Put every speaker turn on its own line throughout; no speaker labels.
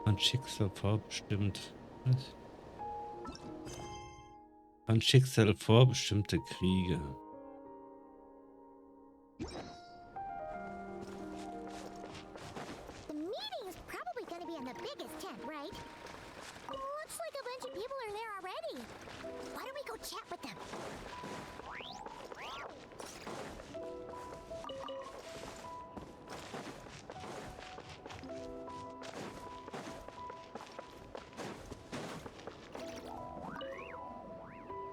Von Schicksal vorbestimmt. Was? Von Schicksal vorbestimmte Kriege.
The meeting is probably going to be in the biggest tent, right? Looks like a bunch of people are there already. Why don't we go chat with them?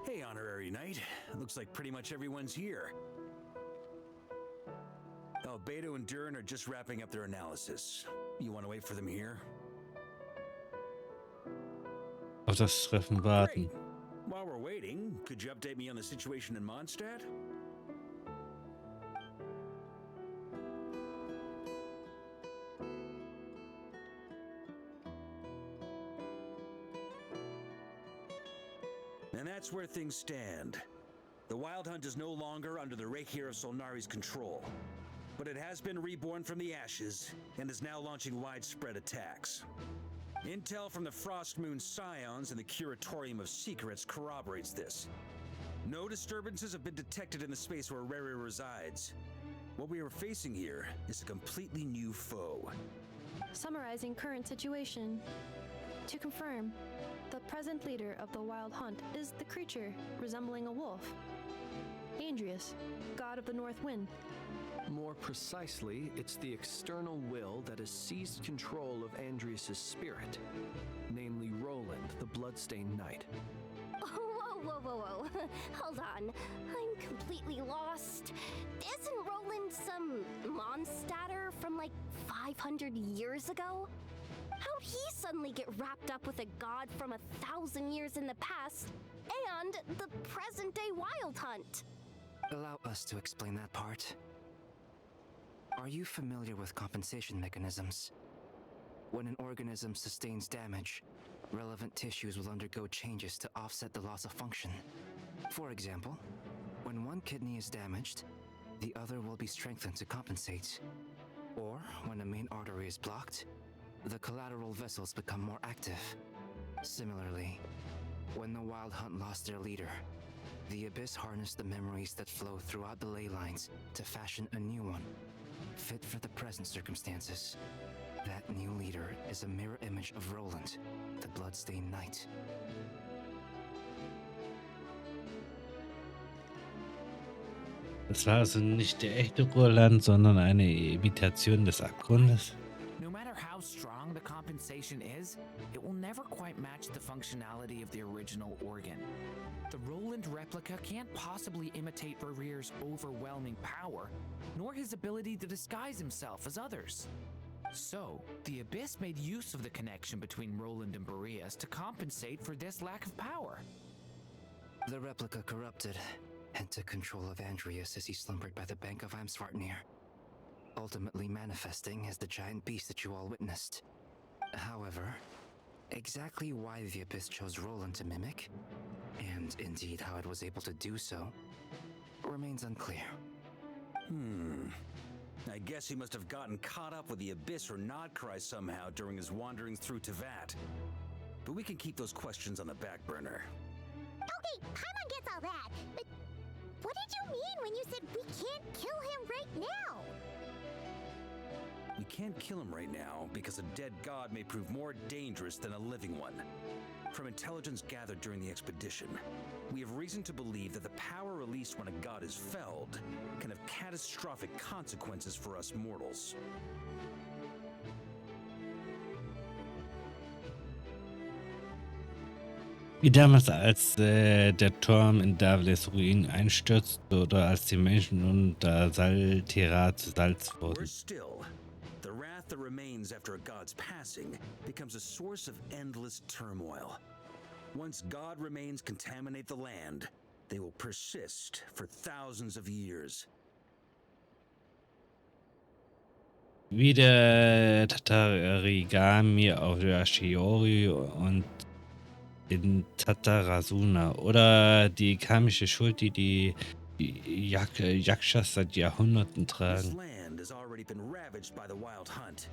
Hey, honorary knight. Looks like pretty much everyone's here. Oh, Beto and Durin are just wrapping up their analysis. You want to wait for them here?
Auf das Treffen warten.
Great. While we're waiting, could you update me on the situation in Mondstadt? And that's where things stand. The Wild Hunt is no longer under the Regier of Solnari's control, but it has been reborn from the ashes and is now launching widespread attacks. Intel from the Frostmoon Scions and the Curatorium of Secrets corroborates this. No disturbances have been detected in the space where Rere resides. What we are facing here is a completely new foe.
Summarizing current situation. To confirm, the present leader of the Wild Hunt is the creature resembling a wolf. Andrius, god of the North Wind.
More precisely, it's the external will that has seized control of Andrius' spirit, namely Roland, the Bloodstained Knight.
Whoa. Hold on. I'm completely lost. Isn't Roland some Mondstadter from like 500 years ago? How'd he suddenly get wrapped up with a god from 1,000 years in the past and the present-day Wild Hunt?
Allow us to explain that part. Are you familiar with compensation mechanisms? When an organism sustains damage, relevant tissues will undergo changes to offset the loss of function. For example, when one kidney is damaged, the other will be strengthened to compensate. Or when a main artery is blocked, the collateral vessels become more active. Similarly, when the Wild Hunt lost their leader, the Abyss harnessed the memories that flow throughout the ley lines to fashion a new one, fit for the present circumstances. That new leader is a mirror image of Roland, the Bloodstained Knight.
Das war also nicht der echte Roland, sondern eine Imitation des Abgrundes.
No matter how strong the compensation is, it will never quite match the functionality of the original organ. The Roland replica can't possibly imitate Rere's overwhelming power, nor his ability to disguise himself as others. So, the Abyss made use of the connection between Roland and Boreas to compensate for this lack of power.
The replica corrupted and took control of Andrius as he slumbered by the bank of Eimsvartnir, ultimately manifesting as the giant beast that you all witnessed. However, exactly why the Abyss chose Roland to mimic, and indeed how it was able to do so, remains unclear.
I guess he must have gotten caught up with the Abyss or Nodcry somehow during his wanderings through Teyvat. But we can keep those questions on the back burner.
Okay, Paimon gets all that, but what did you mean when you said we can't kill him right now?
We can't kill him right now because a dead god may prove more dangerous than a living one. From intelligence gathered during the expedition, we have reason to believe that the power released when a god is felled can have catastrophic consequences for us mortals.
Wie damals, als der Turm in Davles Ruinen einstürzte oder als die Menschen unter Saltera zu Salz wurden.
Worse still, the wrath that remains after a god's passing becomes a source of endless turmoil. Once god remains contaminate the land, they will persist for thousands of years.
Wie der Tatarigami auf der Shiori und in Tatarasuna oder die karmische Schuld, die Yakshas seit Jahrhunderten
This
tragen.
land has already been ravaged by the Wild Hunt.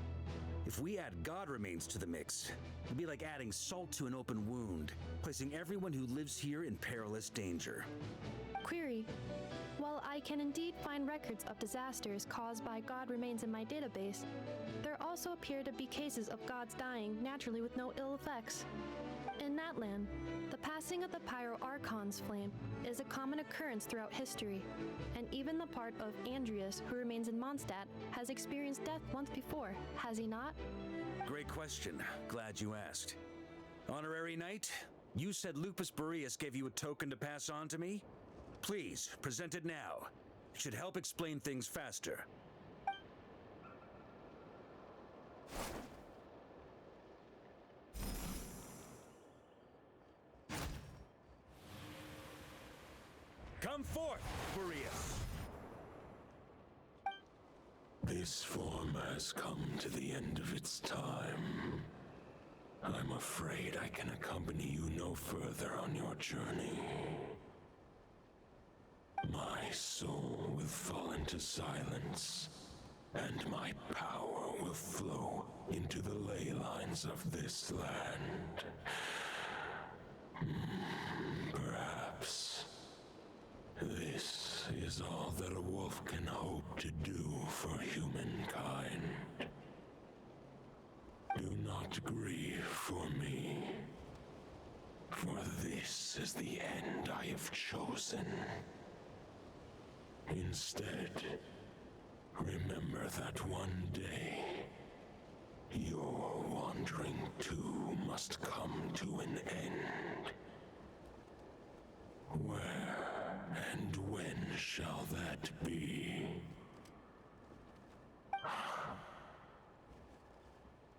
If we add God remains to the mix, it'd be like adding salt to an open wound, placing everyone who lives here in perilous danger.
Query. While I can indeed find records of disasters caused by God remains in my database, there also appear to be cases of gods dying naturally with no ill effects. In that land, the passing of the Pyro-Archon's flame is a common occurrence throughout history, and even the part of Andreas who remains in Mondstadt has experienced death once before, has he not?
Great question. Glad you asked. Honorary Knight, you said Lupus Boreas gave you a token to pass on to me? Please, present it now. It should help explain things faster. Come forth, Boreas!
This form has come to the end of its time. I'm afraid I can accompany you no further on your journey. My soul will fall into silence, and my power will flow into the ley lines of this land. Perhaps this is all that a wolf can hope to do for humankind. Do not grieve for me, for this is the end I have chosen. Instead, remember that one day, your wandering too must come to an end. Where and when shall that be?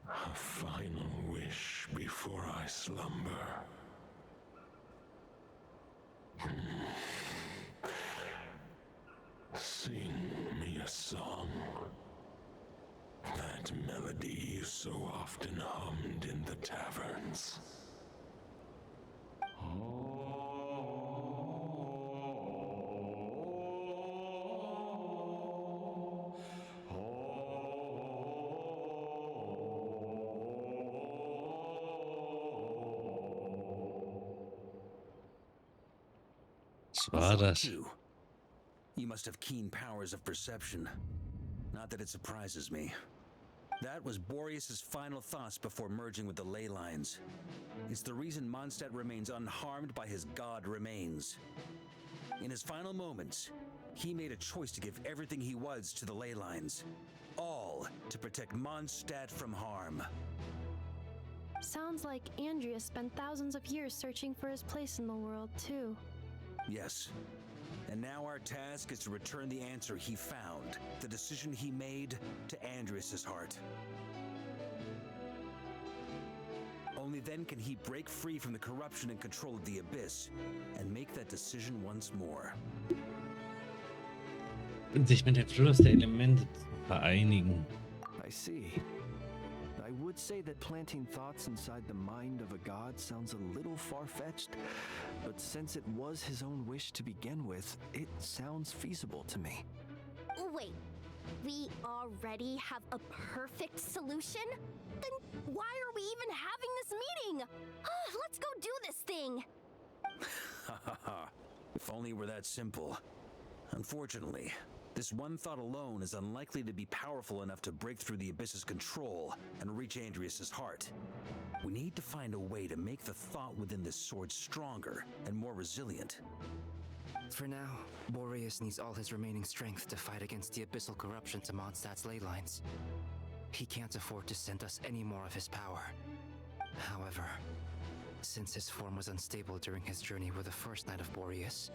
A final wish before I slumber. Sing me a song. That melody you so often hummed in the taverns.
Was war das?
You must have keen powers of perception. Not that it surprises me. That was Boreas' final thoughts before merging with the ley lines. It's the reason Mondstadt remains unharmed by his god remains. In his final moments, he made a choice to give everything he was to the ley lines. All to protect Mondstadt from harm.
Sounds like Andreas spent thousands of years searching for his place in the world, too.
Yes. And now our task is to return the answer he found, the decision he made, to Andreas' heart. Only then can he break free from the corruption and control of the Abyss and make that decision once more.
Und sich mit dem Fluss der Elemente zu vereinigen.
I see. I would say that planting thoughts inside the mind of a god sounds a little far-fetched, but since it was his own wish to begin with, it sounds feasible to me.
Wait, we already have a perfect solution? Then why are we even having this meeting? Let's go do this thing!
Ha ha ha. If only it were that simple. Unfortunately, this one thought alone is unlikely to be powerful enough to break through the Abyss's control and reach Andreas' heart. We need to find a way to make the thought within this sword stronger and more resilient.
For now, Boreas needs all his remaining strength to fight against the abyssal corruption to Mondstadt's ley lines. He can't afford to send us any more of his power. However, since his form was unstable during his journey with the first night of Boreas,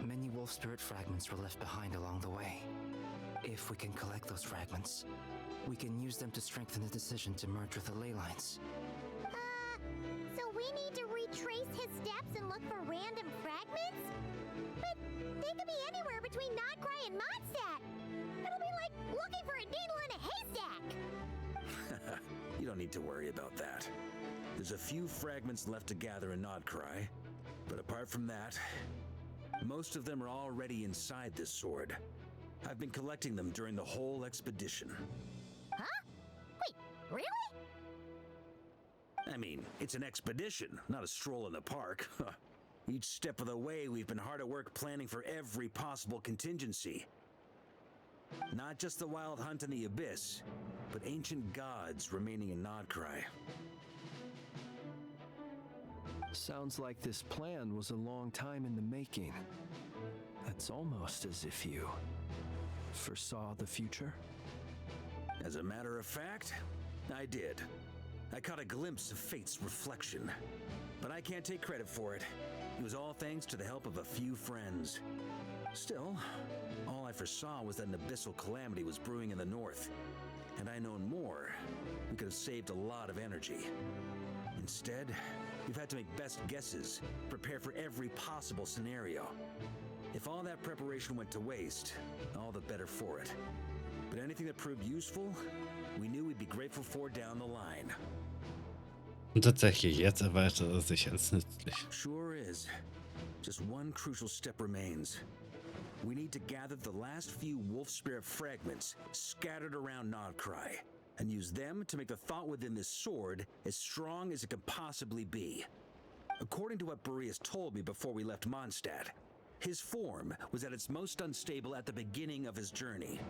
many wolf spirit fragments were left behind along the way. If we can collect those fragments, we can use them to strengthen the decision to merge with the ley lines.
So we need to retrace his steps and look for random fragments? But they could be anywhere between Nodcry and Mondstadt. It'll be like looking for a needle in a haystack.
You don't need to worry about that. There's a few fragments left to gather in Nodcry, but apart from that, most of them are already inside this sword. I've been collecting them during the whole expedition.
Huh? Wait,
I mean, it's an expedition, not a stroll in the park. Each step of the way, we've been hard at work planning for every possible contingency. Not just the wild hunt in the abyss, but ancient gods remaining in Nodcry.
Sounds like this plan was a long time in the making. It's almost as if you foresaw the future.
As a matter of fact, I did. I caught a glimpse of fate's reflection. But I can't take credit for it. It was all thanks to the help of a few friends. Still, all I foresaw was that an abyssal calamity was brewing in the north. Had I known more, we could have saved a lot of energy. Instead, we've had to make best guesses, prepare for every possible scenario. If all that preparation went to waste, all the better for it. But anything that proved useful, we knew we'd be grateful for down the line.
Und tatsächlich, jetzt erweitert er sich als nützlich.
Sure is. Just one crucial step remains. We need to gather the last few wolf spirit fragments scattered around Nodcry, and use them to make the thought within this sword as strong as it can possibly be. According to what Boreas told me before we left Mondstadt, his form was at its most unstable at the beginning of his journey.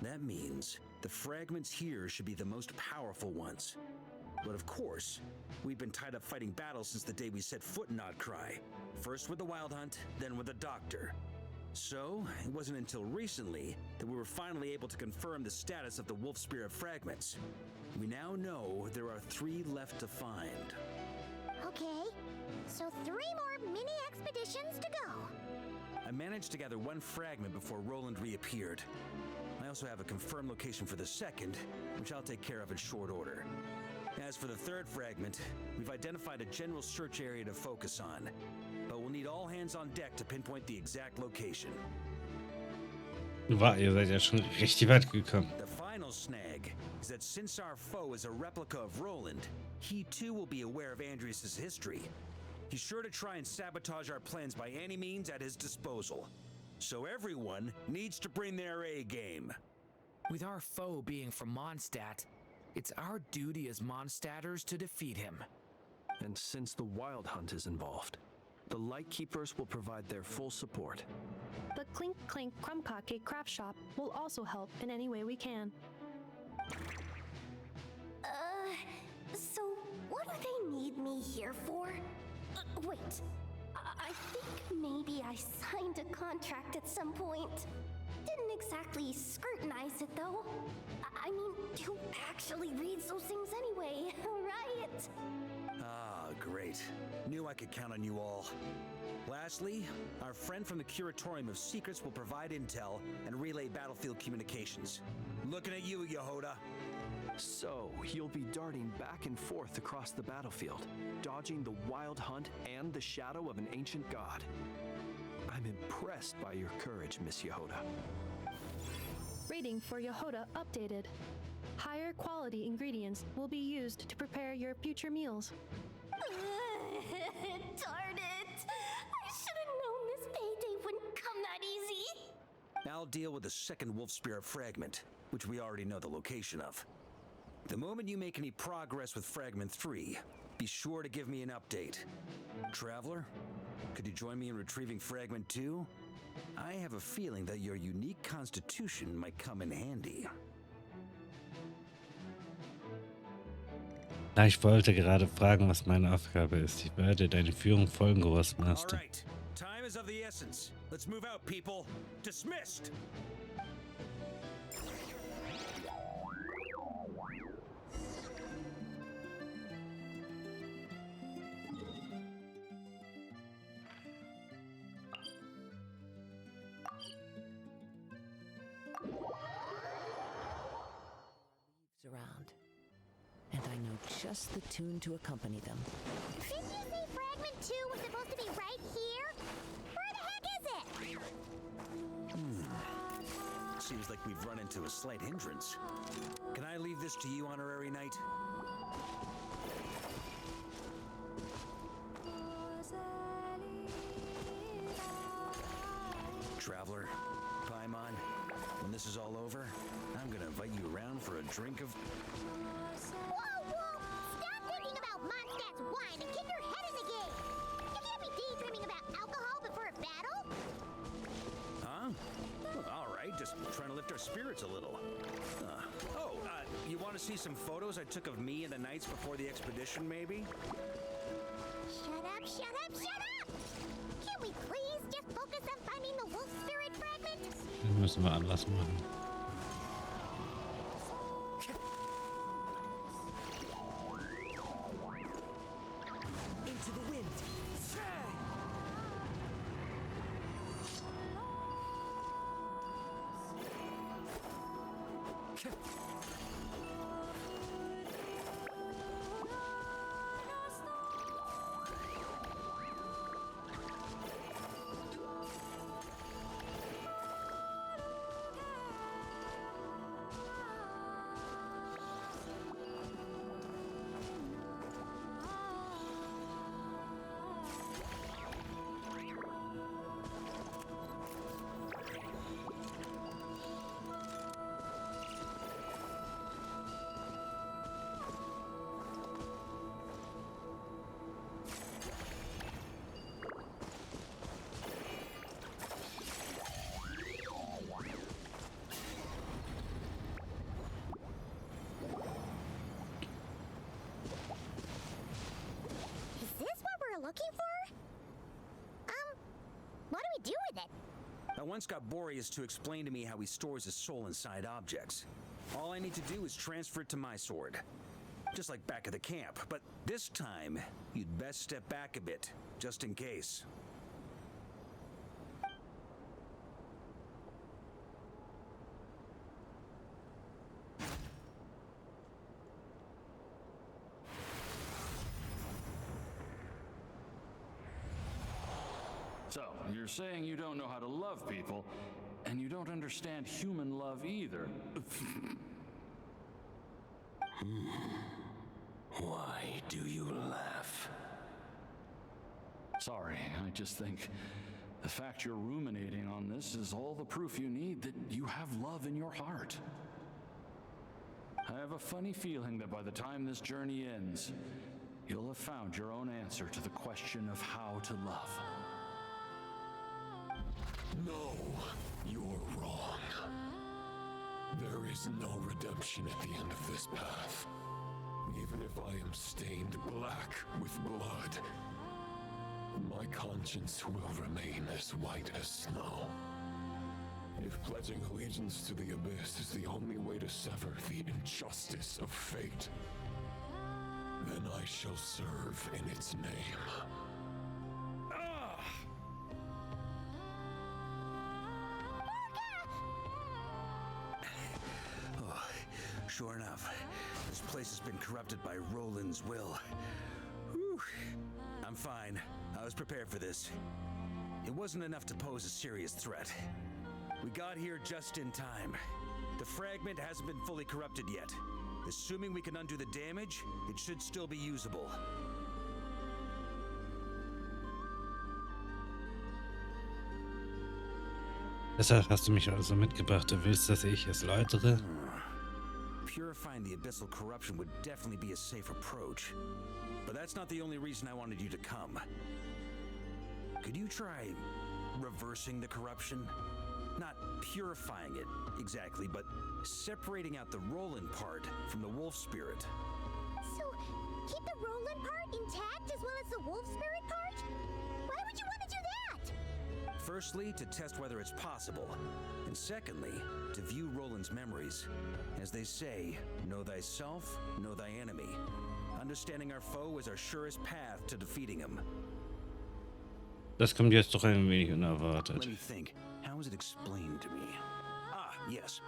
That means the fragments here should be the most powerful ones. But of course, we've been tied up fighting battles since the day we set foot in Nodcry. First with the Wild Hunt, then with the Doctor. So, it wasn't until recently that we were finally able to confirm the status of the Wolf Spirit fragments. We now know there are 3 left to find.
Okay, so 3 more mini expeditions to go.
I managed to gather 1 fragment before Roland reappeared. I also have a confirmed location for the second, which I'll take care of in short order. As for the 3rd fragment, we've identified a general search area to focus on, but we'll need all hands on deck to pinpoint the exact location.
Wow, ihr seid ja schon richtig weit gekommen.
The final snag is that since our foe is a replica of Roland, he too will be aware of Andrias' history. He's sure to try and sabotage our plans by any means at his disposal. So everyone needs to bring their A game.
With our foe being from Mondstadt, it's our duty as Mondstadters to defeat him.
And since the Wild Hunt is involved, the Lightkeepers will provide their full support.
The Clink Clink Krumkake craft shop will also help in any way we can.
So what do they need me here for? Wait, I think maybe I signed a contract at some point. Didn't exactly scrutinize it though. I mean, who actually reads those things anyway, right?
Ah, great. Knew I could count on you all. Lastly, our friend from the Curatorium of Secrets will provide intel and relay battlefield communications. Looking at you, Yehoda.
So, you'll be darting back and forth across the battlefield, dodging the Wild Hunt and the shadow of an ancient god. I'm impressed by your courage, Miss Yehoda.
Rating for Yehoda updated. Higher quality ingredients will be used to prepare your future meals.
Darn it! I should have known this payday wouldn't come that easy.
I'll deal with the second wolf spirit fragment, which we already know the location of. The moment you make any progress with Fragment 3, be sure to give me an update. Traveler, could you join me in retrieving Fragment 2? I have a feeling that your unique constitution might come in handy.
Na, ich wollte gerade fragen, was meine Aufgabe ist. Ich werde deine Führung folgen, Großmeister.
Alright, time is of the essence. Let's move out, people. Dismissed!
Around, and I know just the tune to accompany them.
Didn't you say Fragment 2 was supposed to be right here? Where the heck is it?
Seems like we've run into a slight hindrance. Can I leave this to you, Honorary Knight? Traveler, Paimon, when this is all over, I'm gonna invite you around for a drink of...
Whoa, whoa! Stop thinking about my
All right, just trying to lift our spirits a little. You want to see some photos I took of me and the knights before the expedition, maybe?
Shut up, shut up, shut up! Can we please just focus on finding the wolf spirit fragment?
Müssen wir anders machen.
Into the wind.
Looking for? What do we do with it?
I once got Boreas to explain to me how he stores his soul inside objects. All I need to do is transfer it to my sword. Just like back at the camp, but this time, you'd best step back a bit, just in case.
So, you're saying you don't know how to love people, and you don't understand human love either.
Why do you laugh?
Sorry, I just think the fact you're ruminating on this is all the proof you need that you have love in your heart. I have a funny feeling that by the time this journey ends, you'll have found your own answer to the question of how to love.
No, you're wrong. There is no redemption at the end of this path. Even if I am stained black with blood, my conscience will remain as white as snow. If pledging allegiance to the abyss is the only way to sever the injustice of fate, then I shall serve in its name.
Sure enough, this place has been corrupted by Roland's will. Whew. I'm fine. I was prepared for this. It wasn't enough to pose a serious threat. We got here just in time. The fragment hasn't been fully corrupted yet. Assuming we can undo the damage, it should still be usable.
Deshalb hast du mich also mitgebracht. Du willst, dass ich es läutere?
Purifying the abyssal corruption would definitely be a safe approach. But that's not the only reason I wanted you to come. Could you try reversing the corruption? Not purifying it exactly, but separating out the Roland part from the wolf spirit.
So, keep the Roland part intact as well as the wolf spirit part? Why would you want to do that?
Firstly, to test whether it's possible. And secondly, to view Roland's memories. As they say, know thyself, know thy enemy. Understanding our foe is our surest path to defeating him.
Das kommt jetzt doch ein wenig
Let
unerwartet.
me think. How was it explained to me? Ah, yes.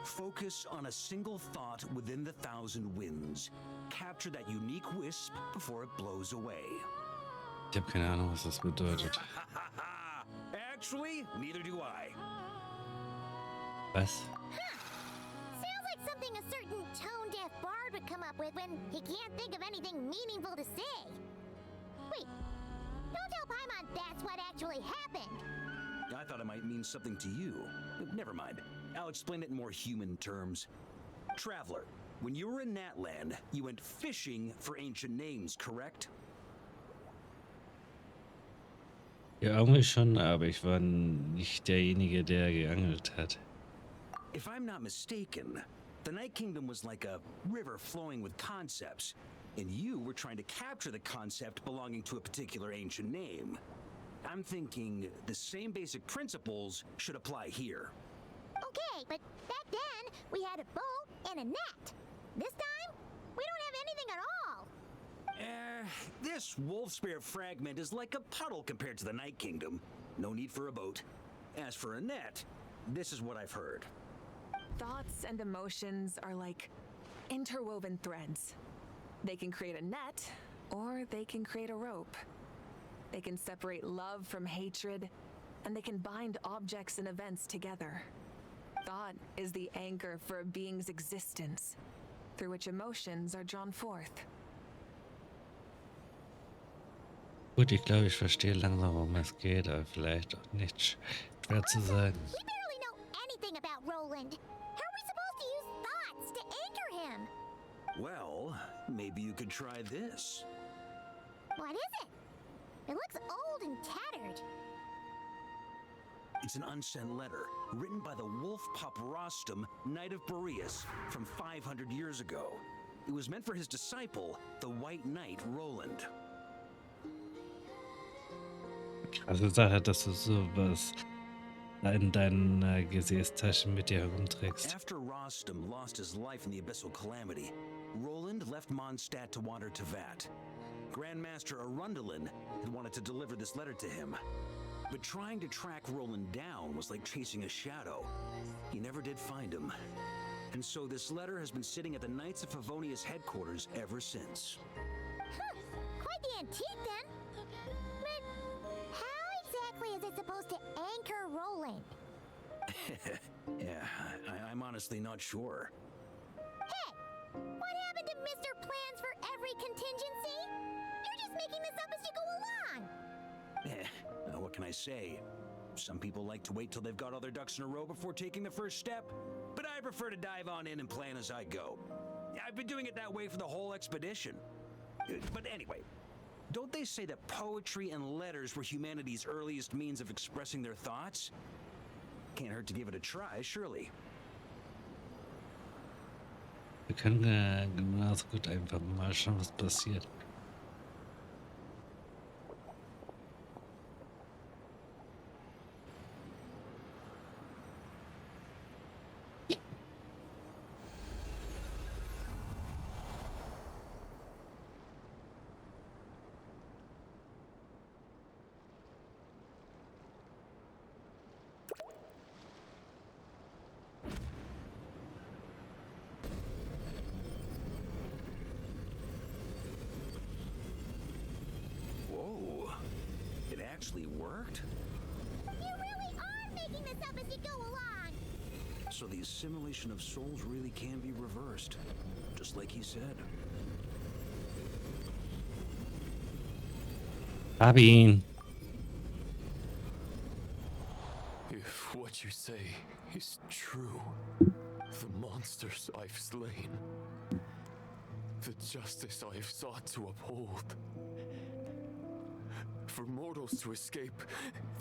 Focus on a single thought within the 1,000 winds. Capture that unique wisp before it blows away.
Ich habe keine Ahnung, was das bedeutet.
Actually, neither do I.
Was?
Sounds like something a certain tone-deaf bard would come up with when he can't think of anything meaningful to say. Wait, don't tell Paimon that's what actually happened.
I thought it might mean something to you. Never mind. I'll explain it in more human terms. Traveler, when you were in Natland, you went fishing for ancient names, correct?
Ja, irgendwie schon, aber ich war nicht derjenige, der geangelt hat.
If I'm not mistaken, the Night Kingdom was like a river flowing with concepts, and you were trying to capture the concept belonging to a particular ancient name. I'm thinking the same basic principles should apply here.
Okay, but back then we had a boat and a net. This time, we don't have anything at all.
This wolf spirit fragment is like a puddle compared to the Night Kingdom. No need for a boat. As for a net, this is what I've heard.
Thoughts and emotions are like interwoven threads. They can create a net, or they can create a rope. They can separate love from hatred, and they can bind objects and events together. Thought is the anchor for a being's existence, through which emotions are drawn forth.
Gut, ich glaube, ich verstehe langsam, worum es geht, aber vielleicht auch nicht schwer zu sagen.
We barely know anything about Roland. How are we supposed to use thoughts to anchor him?
Well, maybe you could try this.
What is it? It looks old and tattered.
It's an unsent letter written by the wolf pup Rostam, Knight of Boreas, from 500 years ago. It was meant for his disciple, the White Knight Roland.
Krasse Sache, dass du sowas in deiner Gesäßtasche mit dir herumträgst.
After Rostam lost his life in the Abyssal Calamity, Roland left Mondstadt to wander Teyvat. Grandmaster Arundel had wanted to deliver this letter to him. But trying to track Roland down was like chasing a shadow. He never did find him. And so this letter has been sitting at the Knights of Favonius headquarters ever since.
Quite the antique then. But how exactly is it supposed to anchor Roland?
Yeah, I'm honestly not sure.
Hey, what happened to Mr. Plans for every contingency? You're just making this up as you go along.
What can I say? Some people like to wait till they've got all their ducks in a row before taking the first step, but I prefer to dive on in and plan as I go. I've been doing it that way for the whole expedition. But anyway, don't they say that poetry and letters were humanity's earliest means of expressing their thoughts? Can't hurt to give it a try, surely.
Wir können genauso gut einfach mal schauen, was passiert.
Actually worked?
You really are making this up as you go along.
So the assimilation of souls really can be reversed, just like he said.
Fabian.
If what you say is true, the monsters I've slain, the justice I've sought to uphold, for mortals to escape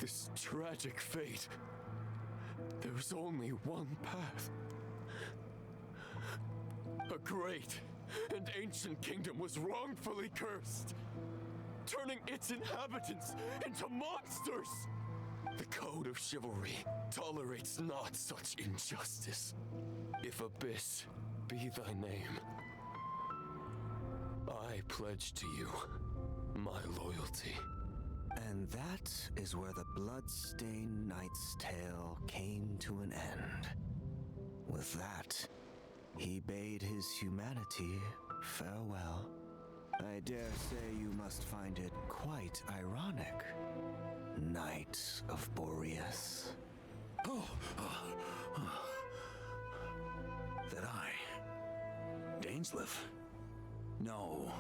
this tragic fate, there's only one path. A great and ancient kingdom was wrongfully cursed, turning its inhabitants into monsters. The code of chivalry tolerates not such injustice. If abyss be thy name, I pledge to you my loyalty.
And that is where the blood-stained knight's tale came to an end. With that, he bade his humanity farewell. I dare say you must find it quite ironic, Knight of Boreas.
That I, Dainsleif? No.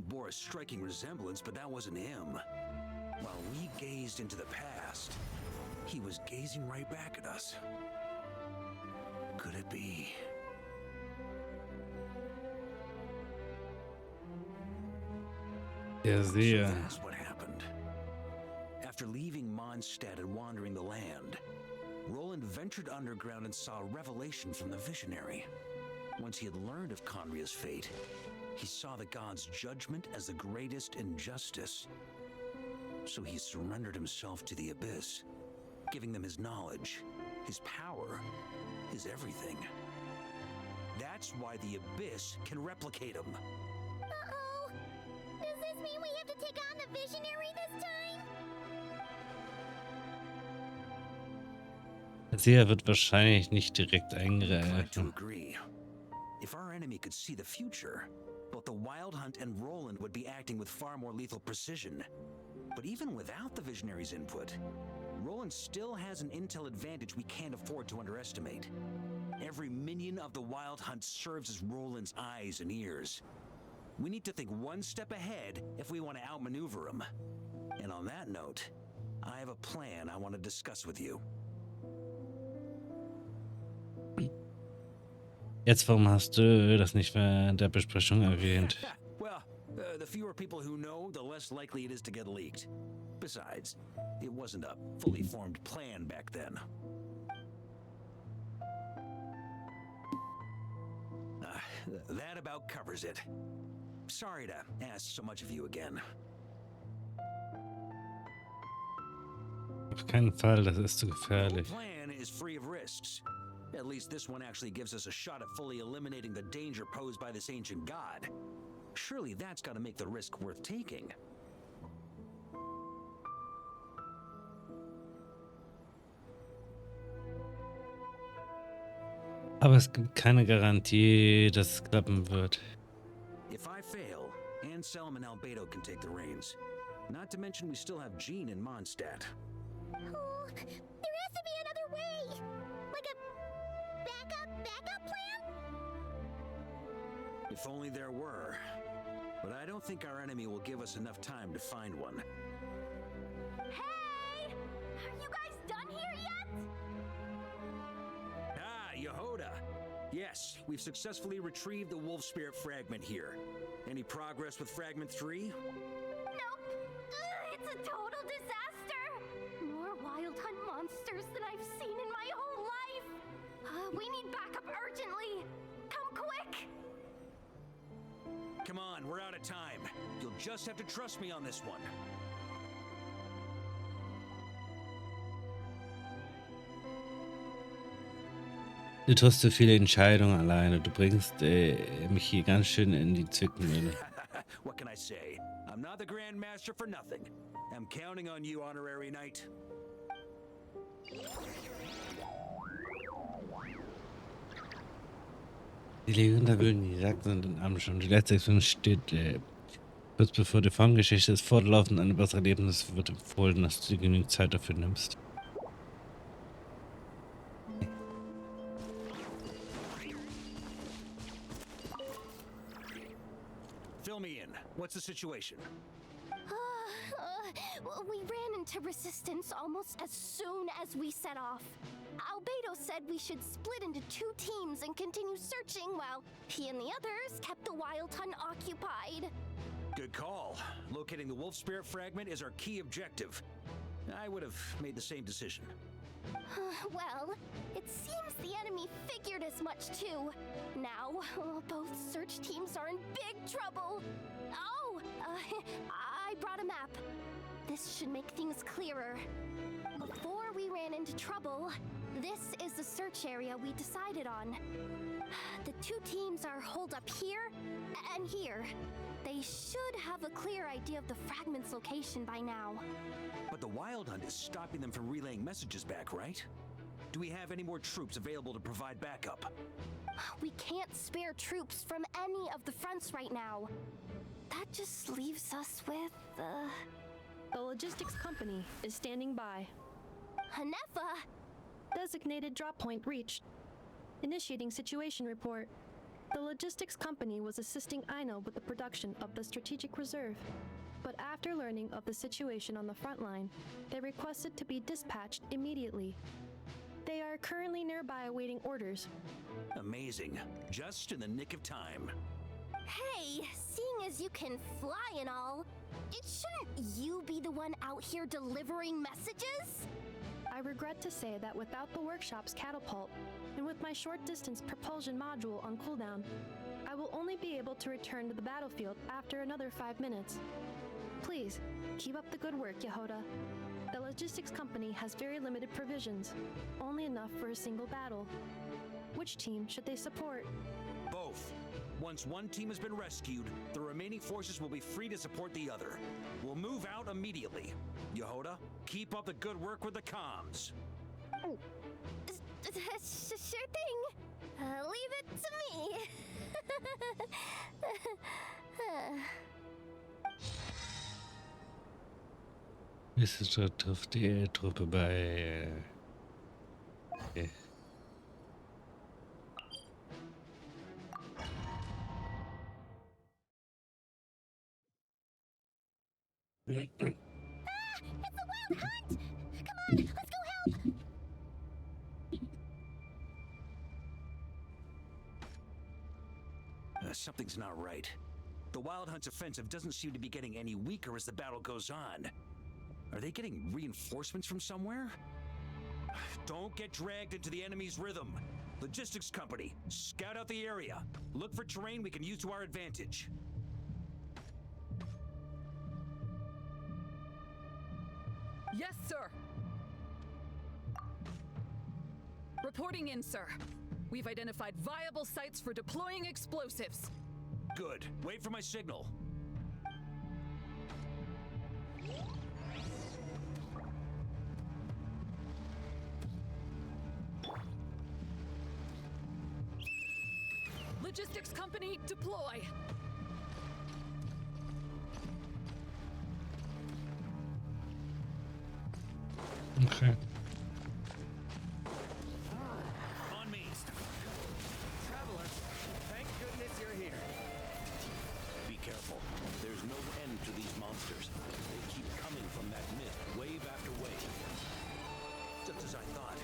Bore a striking resemblance, but that wasn't him. While we gazed into the past, he was gazing right back at us. Could it be?
Ja, sehr.
So that's what happened. After leaving Mondstadt and wandering the land, Roland ventured underground and saw a revelation from the visionary. Once he had learned of Conria's fate, he saw the gods' judgment as the greatest injustice. So he surrendered himself to the Abyss, giving them his knowledge, his power, his everything. That's why the Abyss can replicate him.
Uh-oh! Does this mean we have to take on the visionary this time?
Sie wird wahrscheinlich nicht direkt
Glad to
eingreifen.
agree. If our enemy could see the future, both the Wild Hunt and Roland would be acting with far more lethal precision. But even without the Visionary's input, Roland still has an intel advantage we can't afford to underestimate. Every minion of the Wild Hunt serves as Roland's eyes and ears. We need to think one step ahead if we want to outmaneuver him. And on that note, I have a plan I want to discuss with you.
Jetzt, warum hast du das nicht während der Besprechung erwähnt?
Well, the fewer people who know, the less likely it is to get leaked. Besides, it wasn't a fully formed plan back then. That about covers it. Sorry to ask so much of you again.
Auf keinen Fall, das ist zu
The
gefährlich.
plan is free of risks. At least this one actually gives us a shot at fully eliminating the danger posed by this ancient god. Surely that's got to make the risk worth taking.
Aber es gibt keine Garantie, dass es klappen wird.
If I fail, Anselm and Albedo can take the reins. Not to mention we still have Jean in Mondstadt.
Oh, there has to be another way! Like a backup plan?
If only there were. But I don't think our enemy will give us enough time to find one.
Hey! Are you guys done here yet?
Ah, Yehoda! Yes, we've successfully retrieved the wolf spirit fragment here. Any progress with fragment 3?
Nope. It's a total disaster. More wild hunt monsters than I've seen in my whole life. We need backup urgently. Come quick.
Come on, we're out of time. You'll just have to trust me on this one.
Du triffst so viele Entscheidungen alleine. Du bringst mich hier ganz schön in die Zwickmühle.
What can I say? I'm not the Grand Master for nothing. I'm counting on you, Honorary Knight.
Die Legionen der Wilden Jagd sind in Arm schon. Die letzte Expedition steht kurz bevor die Formgeschichte ist fortlaufend eine bessere Lebens wird empfohlen, dass du dir genügend Zeit dafür nimmst.
Fill me in. What's the situation?
We ran into resistance almost as soon as we set off. Albedo said we should split into 2 teams and continue searching while he and the others kept the wild hunt occupied.
Good call. Locating the wolf spirit fragment is our key objective. I would have made the same decision.
Well, it seems the enemy figured as much too. Now, both search teams are in big trouble. Oh, I brought a map. This should make things clearer. Before we ran into trouble, this is the search area we decided on. The 2 teams are holed up here and here. They should have a clear idea of the fragment's location by now.
But the Wild Hunt is stopping them from relaying messages back, right? Do we have any more troops available to provide backup?
We can't spare troops from any of the fronts right now. That just leaves us with,
The logistics company is standing by.
Hanefa!
Designated drop point reached. Initiating situation report. The logistics company was assisting Eine with the production of the strategic reserve. But after learning of the situation on the front line, they requested to be dispatched immediately. They are currently nearby awaiting orders.
Amazing. Just in the nick of time.
Hey, seeing as you can fly and all, shouldn't you be the one out here delivering messages?
I regret to say that without the workshop's catapult, and with my short-distance propulsion module on cooldown, I will only be able to return to the battlefield after another 5 minutes. Please, keep up the good work, Yehoda. The logistics company has very limited provisions, only enough for a single battle. Which team should they support?
Both. Once one team has been rescued, the remaining forces will be free to support the other. We'll move out immediately. Yehoda, keep up the good work with the comms.
Sure thing. Leave it to me.
Nächster trifft die Truppe bei... Okay.
It's the wild hunt! Come on, let's go help!
Something's not right. The Wild Hunt's offensive doesn't seem to be getting any weaker as the battle goes on. Are they getting reinforcements from somewhere? Don't get dragged into the enemy's rhythm. Logistics company, scout out the area. Look for terrain we can use to our advantage.
Yes, sir. Reporting in, sir. We've identified viable sites for deploying explosives.
Good. Wait for my signal.
Logistics company, deploy.
Okay.
On me.
Traveler, thank goodness you're here.
Be careful. There's no end to these monsters. They keep coming from that mist, wave after wave.
Just as I thought.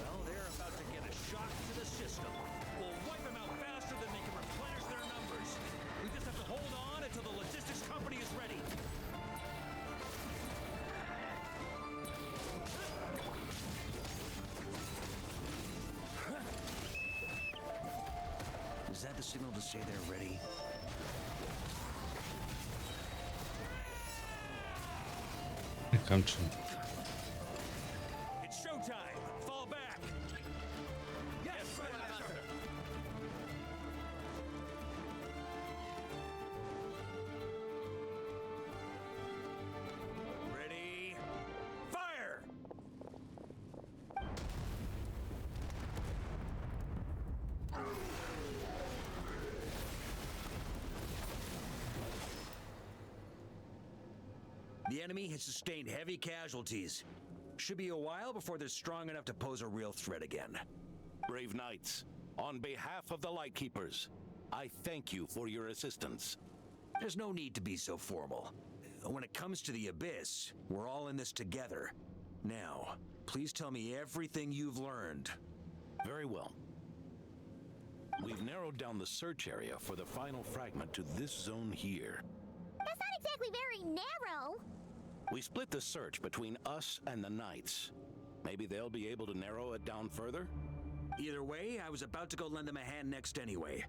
Well, they're about to get a shock to the system. We'll wipe them out faster than they can replenish their numbers. We just have to hold on until the logistics company is ready. Is that the signal to say they're ready?
Er kommt schon.
It's showtime! Fall back! Yes, Master! Ready? Fire! The enemy has sustained heavy casualties. Should be a while before they're strong enough to pose a real threat again.
Brave knights, on behalf of the Lightkeepers, I thank you for your assistance.
There's no need to be so formal. When it comes to the Abyss, we're all in this together. Now, please tell me everything you've learned.
Very well. We've narrowed down the search area for the final fragment to this zone here.
That's not exactly very narrow.
We split the search between us and the Knights. Maybe they'll be able to narrow it down further?
Either way, I was about to go lend them a hand next anyway.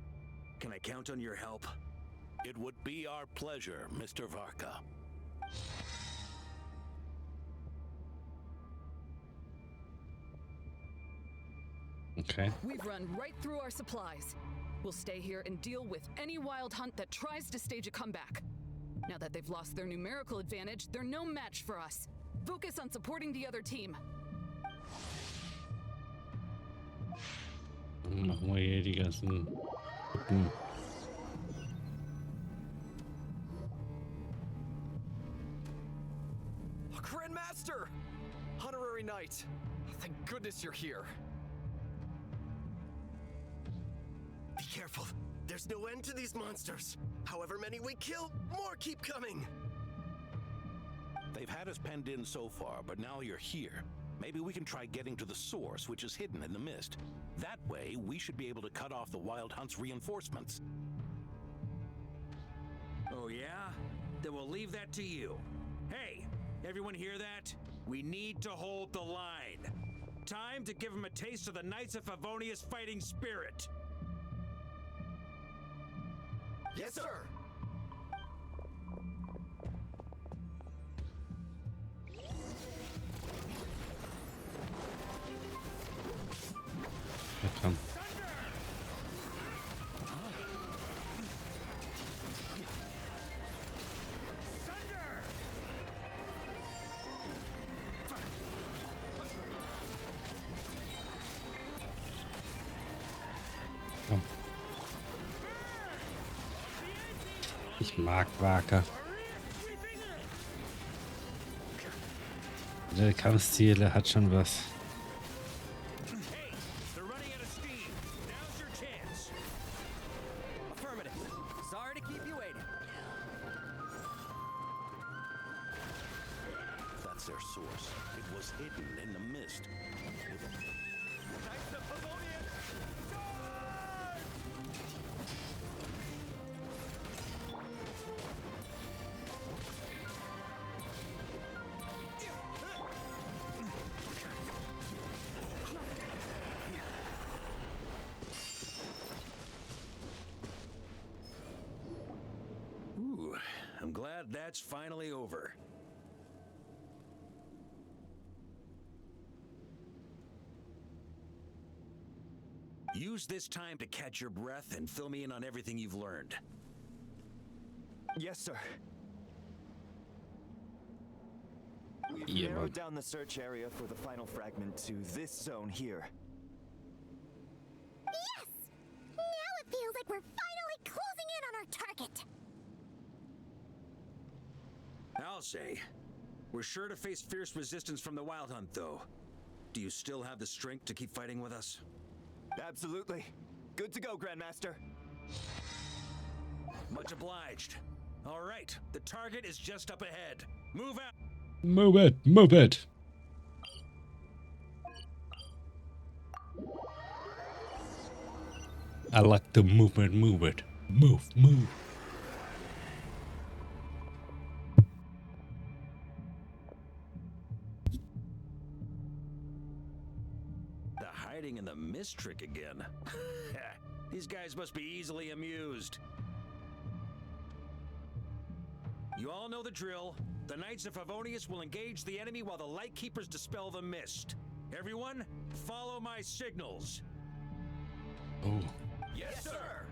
Can I count on your help?
It would be our pleasure, Mr. Varka.
Okay.
We've run right through our supplies. We'll stay here and deal with any wild hunt that tries to stage a comeback. Now that they've lost their numerical advantage, they're no match for us. Focus on supporting the other team.
Dann machen wir hier die ganzen Gruppen.
Grandmaster! Honorary Knight, thank goodness you're here.
Be careful. There's no end to these monsters. However many we kill, more keep coming.
They've had us penned in so far, but now you're here. Maybe we can try getting to the source, which is hidden in the mist. That way, we should be able to cut off the Wild Hunt's reinforcements.
Yeah? Then we'll leave that to you. Hey, everyone hear that? We need to hold the line. Time to give them a taste of the Knights of Favonius fighting spirit.
Yes, sir.
Ja, komm. Komm. Ich mag Waker. Der Kampfstile hat schon was.
That's their source. It was hidden in the mist.
Ooh, I'm glad that's finally over. Use this time to catch your breath and fill me in on everything you've learned.
Yes, sir. We've
Yeah,
narrowed
man.
down the search area for the final fragment to this zone here.
Yes! Now it feels like we're finally closing in on our target.
I'll say. We're sure to face fierce resistance from the Wild Hunt, though. Do you still have the strength to keep fighting with us?
Absolutely. Good to go, Grandmaster.
Much obliged. All right, the target is just up ahead. Move out.
Move it, move it. I like the movement, move it. Move, move.
The hiding in the mist trick again. These guys must be easily amused. You all know the drill. The Knights of Favonius will engage the enemy while the Lightkeepers dispel the mist. Everyone, follow my signals.
Oh.
Yes, sir.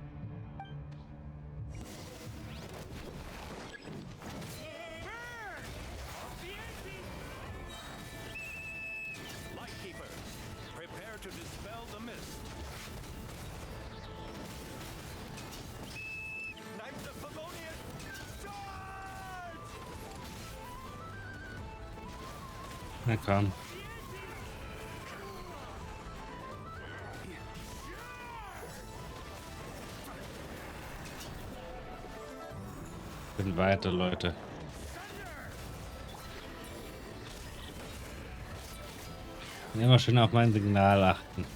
Lightkeepers, prepare to dispel the mist.
Knights of Favonius, charge!
Na komm. Bin weiter, Leute. Immer schön auf mein Signal achten.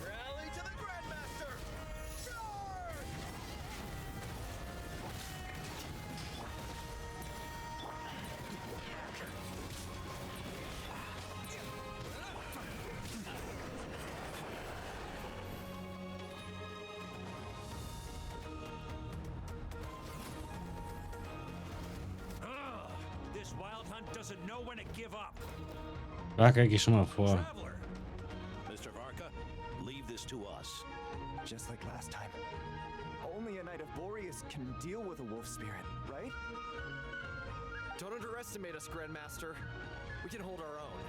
Rally to the Grandmaster! Charge!
Ugh, this Wild Hunt doesn't know when to give up.
Waker, geh schon mal vor.
Traveler,
Mr. Varka,
just like last time. Only a Knight of Boreas can deal with a wolf spirit, right?
Don't underestimate us, Grandmaster. We can hold our own.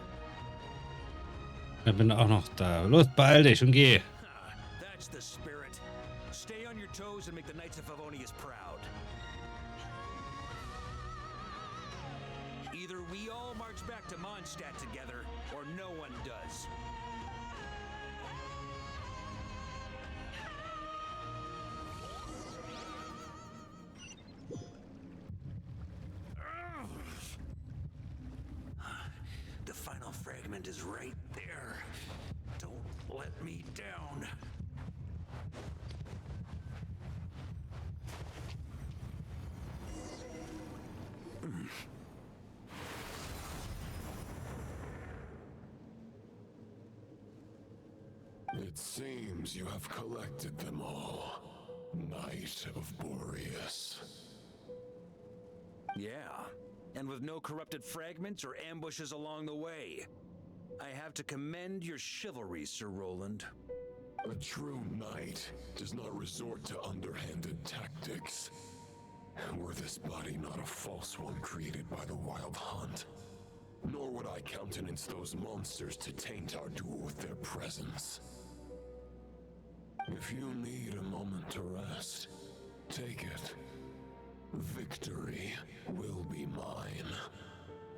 Ich bin auch noch da. Los, beeil dich und geh.
That's the spirit. Stay on your toes and make the Knights of Favonius proud. Either we all march back to Mondstadt together, or no one does. The final fragment is right there. Don't let me down.
It seems you have collected them all, Knight of Boreas.
Yeah, and with no corrupted fragments or ambushes along the way. I have to commend your chivalry, Sir Roland.
A true knight does not resort to underhanded tactics. Were this body not a false one created by the Wild Hunt, nor would I countenance those monsters to taint our duel with their presence. If you need a moment to rest, take it. Victory will be mine,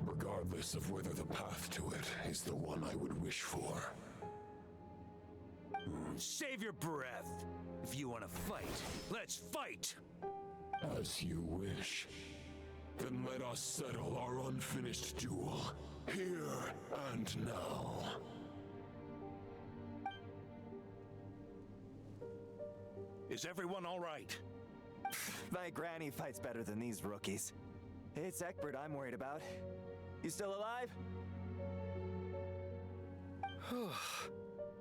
regardless of whether the path to it is the one I would wish for.
Save your breath. If you want to fight, let's fight!
As you wish. Then let us settle our unfinished duel, here and now.
Is everyone all right?
My granny fights better than these rookies. It's Egbert I'm worried about. You still alive?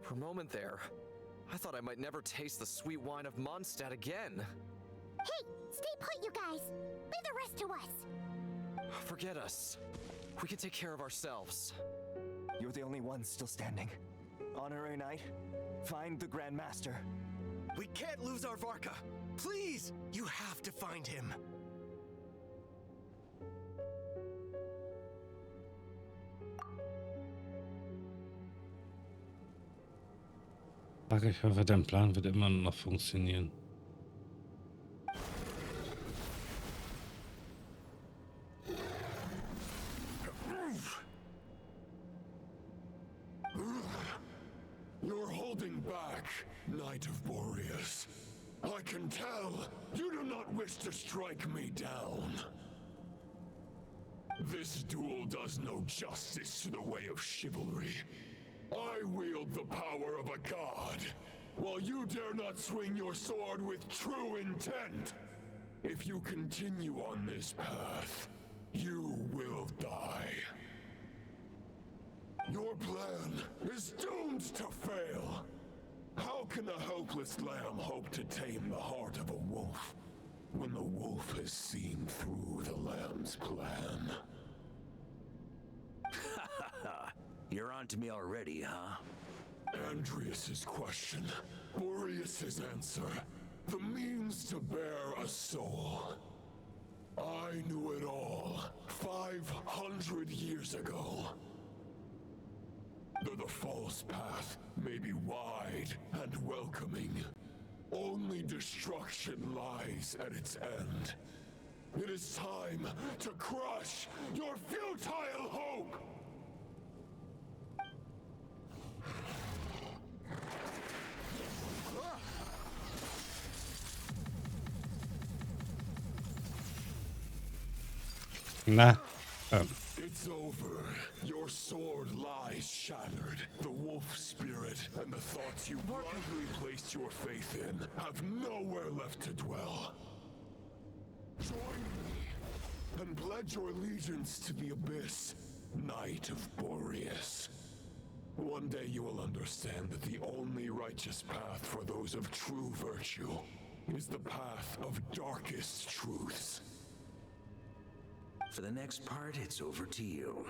For a moment there, I thought I might never taste the sweet wine of Mondstadt again.
Hey, stay put, you guys. Leave the rest to us.
Forget us. We can take care of ourselves.
You're the only one still standing. Honorary Knight, find the Grand Master.
We can't lose our Varka. Please, you have to find him.
Ich hoffe, dein Plan wird immer noch funktionieren.
You're holding back, Knight of Boreas. I can tell you do not wish to strike me down. This duel does no justice to the way of chivalry. I wield the power of a god, while you dare not swing your sword with true intent. If you continue on this path, you will die. Your plan is doomed to fail. How can a helpless lamb hope to tame the heart of a wolf, when the wolf has seen through the lamb's plan?
You're on to me already, huh?
Andreas's question, Boreas's answer, the means to bear a soul. I knew it all 500 years ago. Though the false path may be wide and welcoming, only destruction lies at its end. It is time to crush your futile hope!
Na,
It's over. Your sword lies shattered. The wolf spirit and the thoughts you blindly placed your faith in have nowhere left to dwell. Join me and pledge your allegiance to the abyss, Knight of Boreas. One day you will understand that the only righteous path for those of true virtue is the path of darkest truths.
For the next part, it's over to you.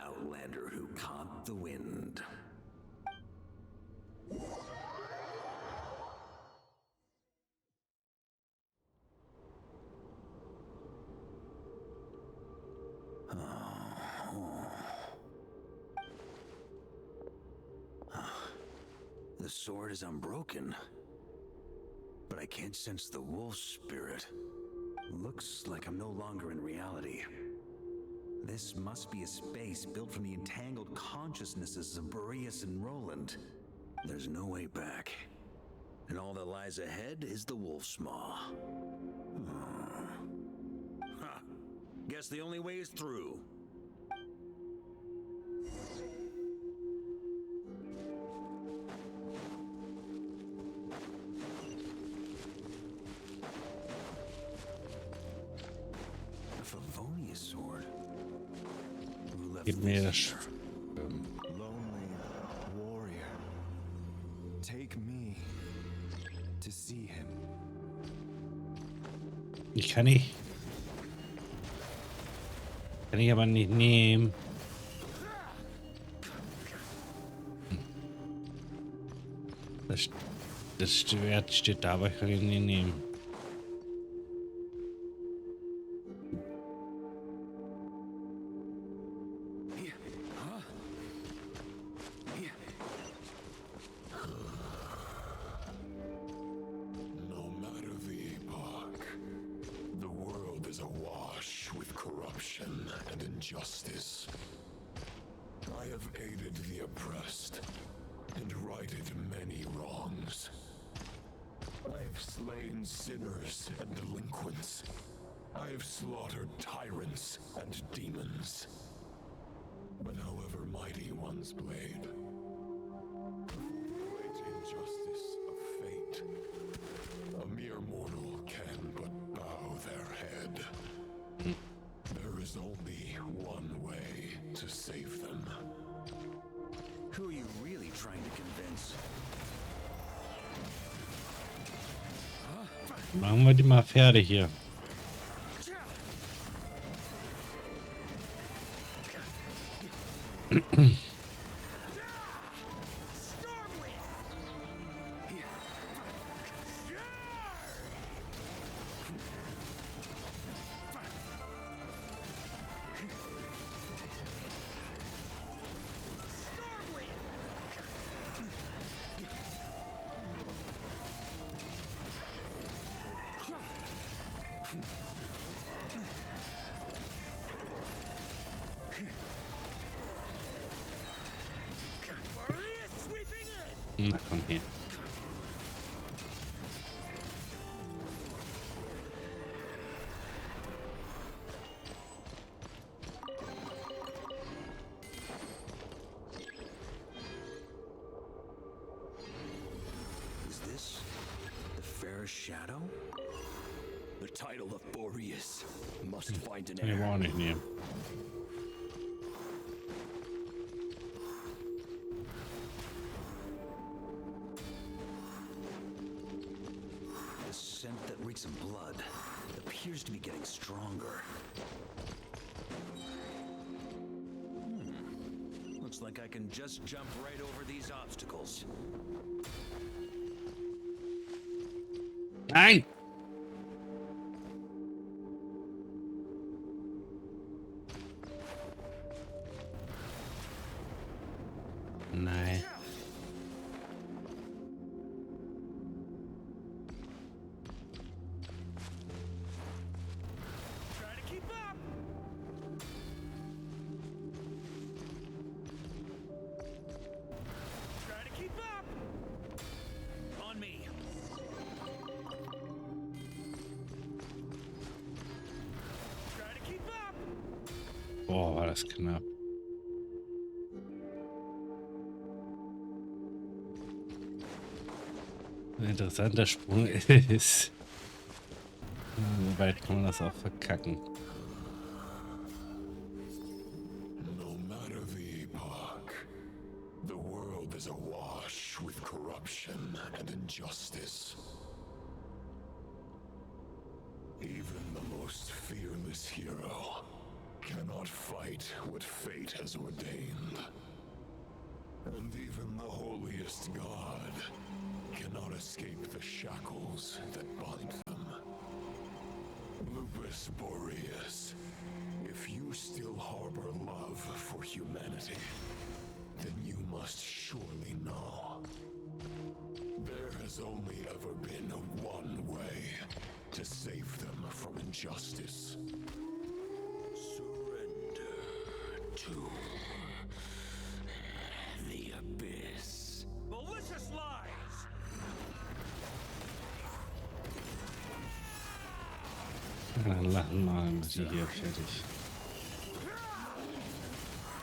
Outlander who caught the wind. The sword is unbroken, but I can't sense the wolf spirit. Looks like I'm no longer in reality. This must be a space built from the entangled consciousnesses of Boreas and Roland. There's no way back. And all that lies ahead is the wolf's maw. Huh. Guess the only way is through. A Favonius sword. Who left
Gib mir
this?
das.
Lonely warrior, take me to see him.
Ich kann nicht. Kann ich aber nicht nehmen. Das Schwert steht da, aber ich kann ihn nicht nehmen.
No matter the epoch, the world is awash with corruption and injustice. I have aided the oppressed and righted many wrongs. I have slain sinners and delinquents. I have slaughtered tyrants and demons. But however mighty one's blade, great injustice of fate, a mere mortal can but bow their head. There is only one way to save them.
Who are you really trying to convince?
Machen wir die mal fertig hier. Na komm her.
Is this the fairest shadow?
The title of Boreas must find an
Kann ich aber auch nicht nehmen.
The scent that reeks of blood appears to be getting stronger. Looks like I can just jump right over these obstacles.
Nein! Nein.
Try to keep up. Try to keep up.
On me.
Try to keep up.
Boah, war das knapp. Ein interessanter Sprung ist. So weit kann man das auch verkacken.
No matter the epoch, the world is awash with corruption and injustice. Even the most fearless hero cannot fight what fate has ordained. And even the holiest god cannot escape the shackles that bind them. Lupus Boreas, if you still harbor love for humanity, then you must surely know There's only ever been one way to save them from injustice.
Surrender to the abyss. Malicious lies!
Dann lachen wir sie hier fertig.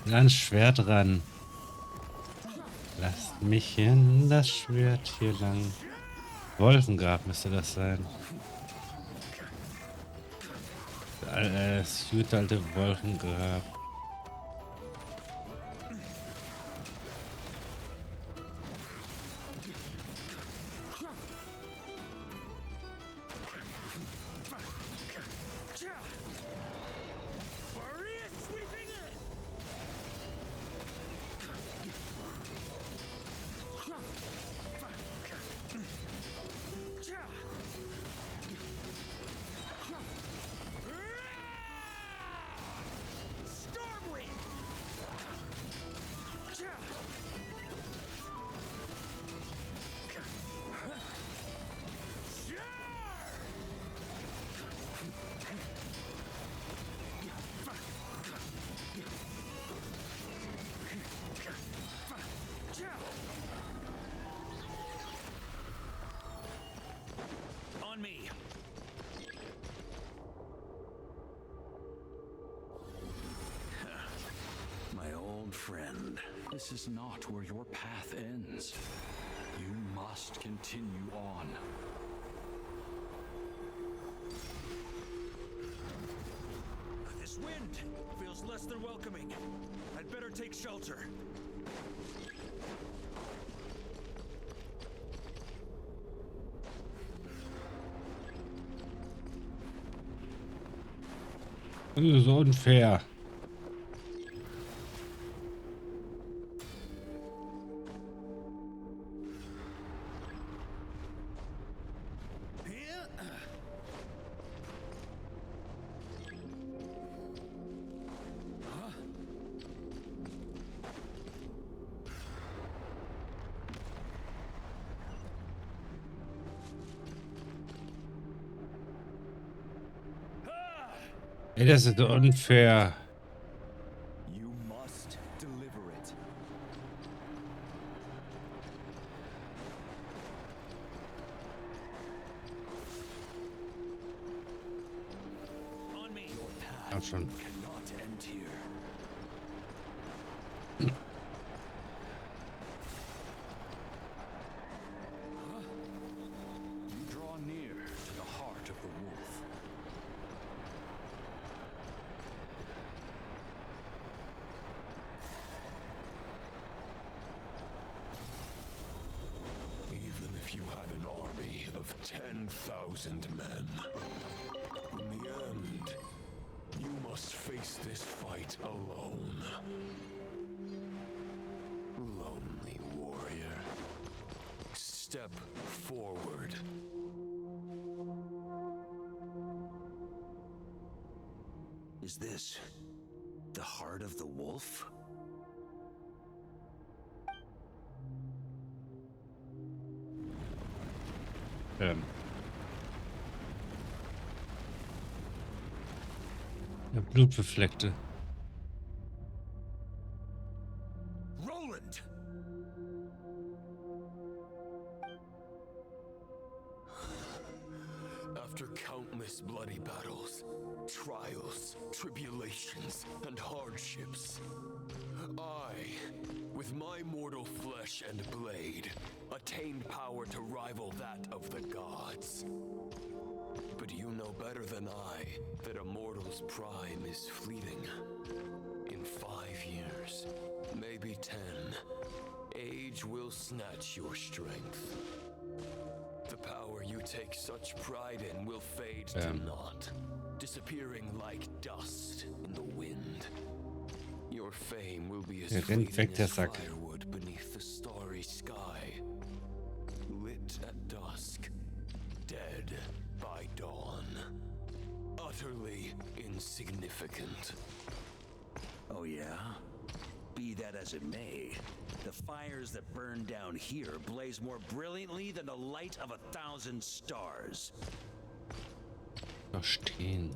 Ans Schwert ran. Lasst mich hin, das Schwert hier lang. Wolfengrab müsste das sein. Das gute alte Wolfengrab.
On me. My old friend.
This is not where your path ends. You must continue on.
This wind feels less than welcoming. I'd better take shelter.
Das ist unfair. Ey, das ist unfair.
You must deliver it.
On me.
Hab schon.
Cannot end here. You draw near to the heart of the wolf.
Even if you had an army of 10,000 men, in the end, you must face this fight alone. Lonely warrior, step forward.
Is this the heart of the wolf?
Ja, Blutbefleckte.
Roland!
After countless bloody battles, trials, tribulations, and hardships, I, with my mortal flesh and blade, attained power to rival that of the gods. But you know better than I that a mortal's prime is fleeting. In 5 years, maybe 10, age will snatch your strength. The power you take such pride in will fade to naught, disappearing like dust in the wind. Your fame will be as fleeting as firewood beneath the starry sky, lit at dusk, dead by dawn, utterly insignificant.
Oh yeah? Be that as it may, the fires that burn down here blaze more brilliantly than the light of 1,000 stars.
Stehen.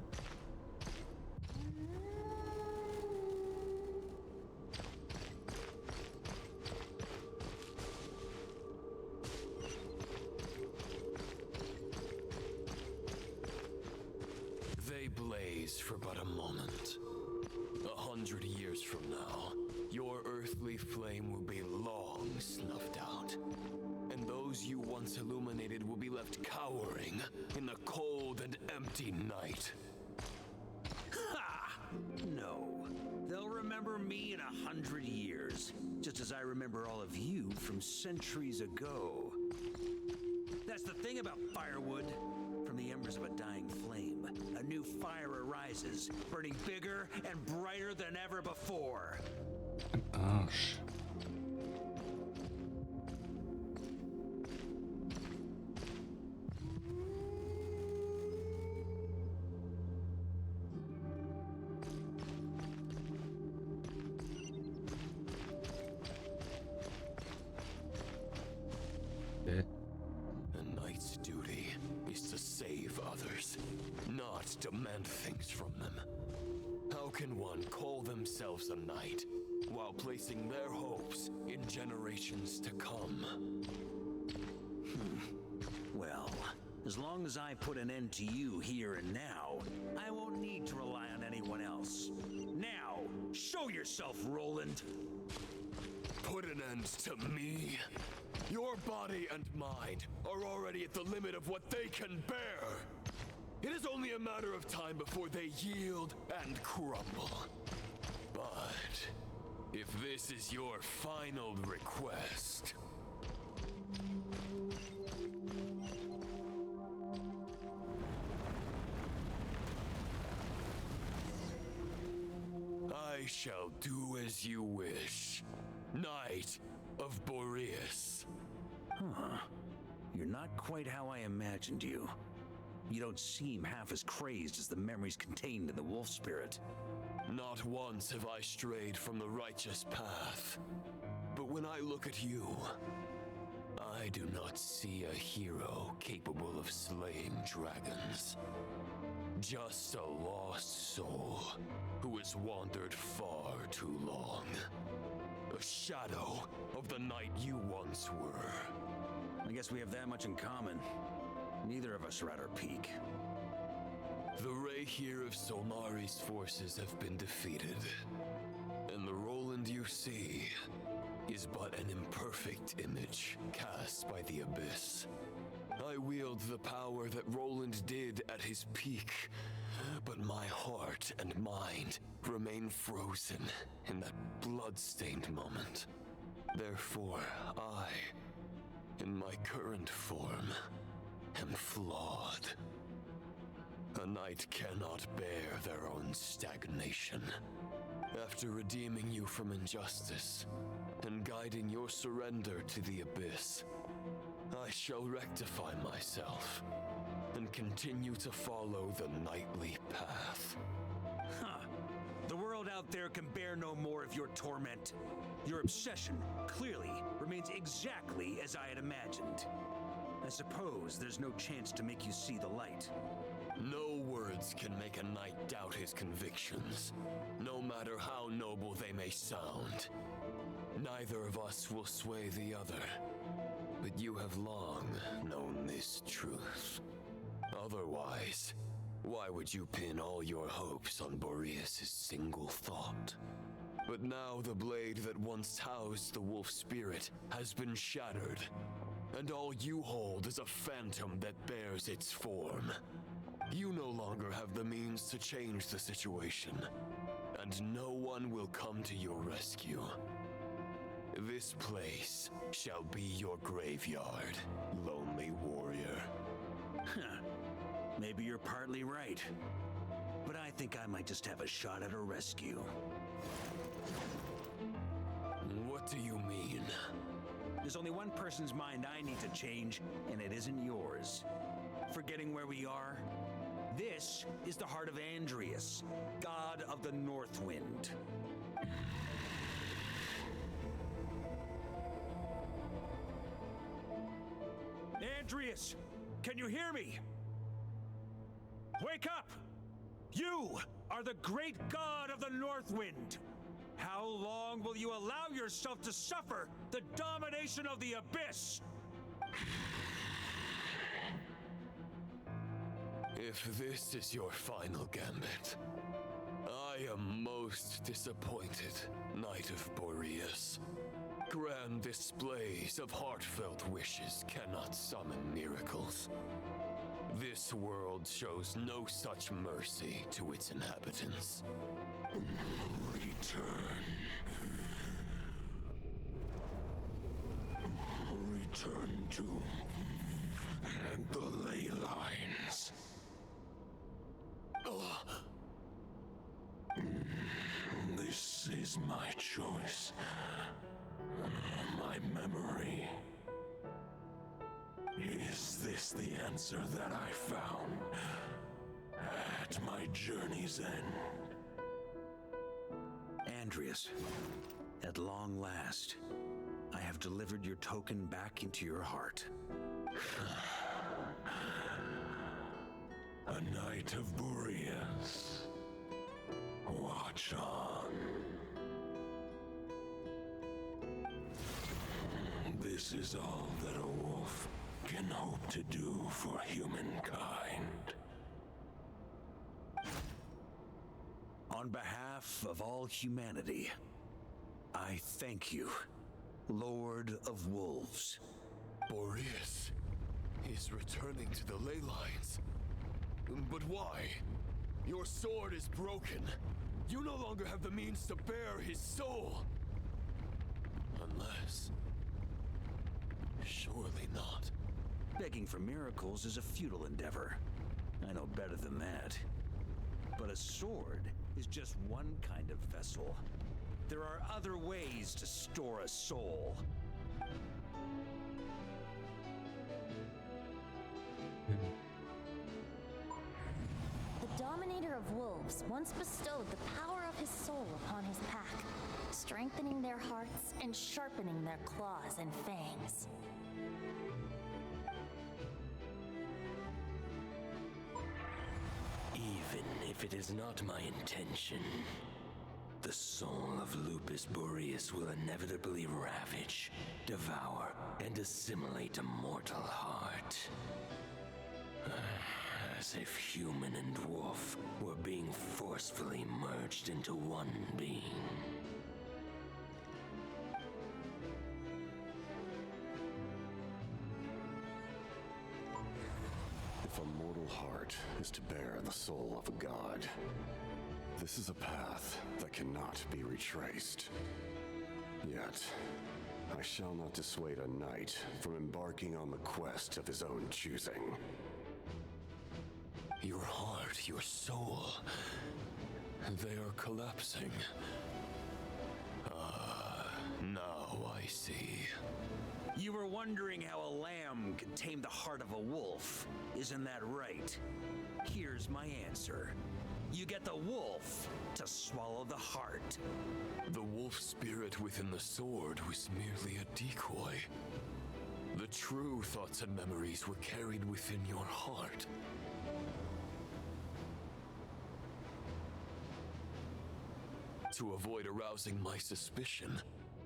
They blaze for but a moment. 100 years from now, your earthly flame will be long snuffed out. And those you once illuminated will be left cowering in the cold and empty night.
Ha! No. They'll remember me in 100 years, just as I remember all of you from centuries ago. That's the thing about firewood. From the embers of a dying flame, a new fire arises, burning bigger and brighter than ever before.
Arsch.
A knight's duty is to save others, not demand things from them. How can one call themselves a knight while placing their hopes in generations to come?
Well, as long as I put an end to you here and now, I won't need to rely on anyone else. Now, show yourself, Roland.
Put an end to me? Your body and mind are already at the limit of what they can bear. It is only a matter of time before they yield and crumble. But if this is your final request, I shall do as you wish, Knight of Boreas.
Huh. You're not quite how I imagined you. You don't seem half as crazed as the memories contained in the wolf spirit.
Not once have I strayed from the righteous path. But when I look at you, I do not see a hero capable of slaying dragons. Just a lost soul who has wandered far too long. A shadow of the knight you once were.
I guess we have that much in common. Neither of us are at our peak.
The Regieren of Solnari's forces have been defeated. And the Roland you see is but an imperfect image cast by the Abyss. I wield the power that Roland did at his peak, but my heart and mind remain frozen in that blood-stained moment. Therefore, I, in my current form, am flawed. A knight cannot bear their own stagnation. After redeeming you from injustice and guiding your surrender to the Abyss, I shall rectify myself and continue to follow the knightly path.
Huh. The world out there can bear no more of your torment. Your obsession, clearly, remains exactly as I had imagined. I suppose there's no chance to make you see the light.
No words can make a knight doubt his convictions, no matter how noble they may sound. Neither of us will sway the other, but you have long known this truth. Otherwise, why would you pin all your hopes on Boreas' single thought? But now the blade that once housed the wolf spirit has been shattered, and all you hold is a phantom that bears its form. You no longer have the means to change the situation, and no one will come to your rescue. This place shall be your graveyard, lonely warrior.
Huh. Maybe you're partly right. But I think I might just have a shot at a rescue.
What do you mean?
There's only one person's mind I need to change, and it isn't yours. Forgetting where we are? This is the heart of Andreas, god of the North Wind. Andreas! Can you hear me? Wake up! You are the great god of the North Wind! How long will you allow yourself to suffer the domination of the Abyss?
If this is your final gambit, I am most disappointed, Knight of Boreas. Grand displays of heartfelt wishes cannot summon miracles. This world shows no such mercy to its inhabitants. Return. Return to the ley lines. This is my choice. My memory. Is this the answer that I found at my journey's end?
Andreas, at long last, I have delivered your token back into your heart.
A Knight of Boreas. Watch on. This is all that a wolf can hope to do for humankind.
On behalf of all humanity, I thank you, Lord of Wolves.
Boreas is returning to the ley lines. But why? Your sword is broken. You no longer have the means to bear his soul. Unless... surely not.
Begging for miracles is a futile endeavor. I know better than that. But a sword is just one kind of vessel. There are other ways to store a soul.
The Dominator of Wolves once bestowed the power of his soul upon his pack, strengthening their hearts and sharpening their claws and fangs.
Even if it is not my intention, the soul of Lupus Boreas will inevitably ravage, devour, and assimilate a mortal heart. As if human and wolf were being forcefully merged into one being.
If a mortal heart is to bear the soul of a god, this is a path that cannot be retraced. Yet, I shall not dissuade a knight from embarking on the quest of his own choosing.
Your heart, your soul, they are collapsing. Now I see.
You were wondering how a lamb could tame the heart of a wolf. Isn't that right? Here's my answer. You get the wolf to swallow the heart.
The wolf spirit within the sword was merely a decoy. The true thoughts and memories were carried within your heart. To avoid arousing my suspicion,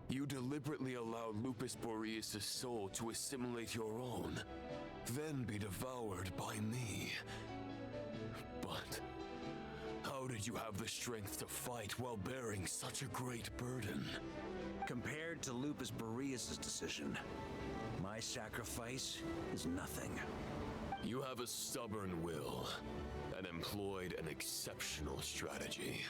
you deliberately allowed Lupus Boreas' soul to assimilate your own, then be devoured by me. But how did you have the strength to fight while bearing such a great burden?
Compared to Lupus Boreas' decision, my sacrifice is nothing.
You have a stubborn will and employed an exceptional strategy.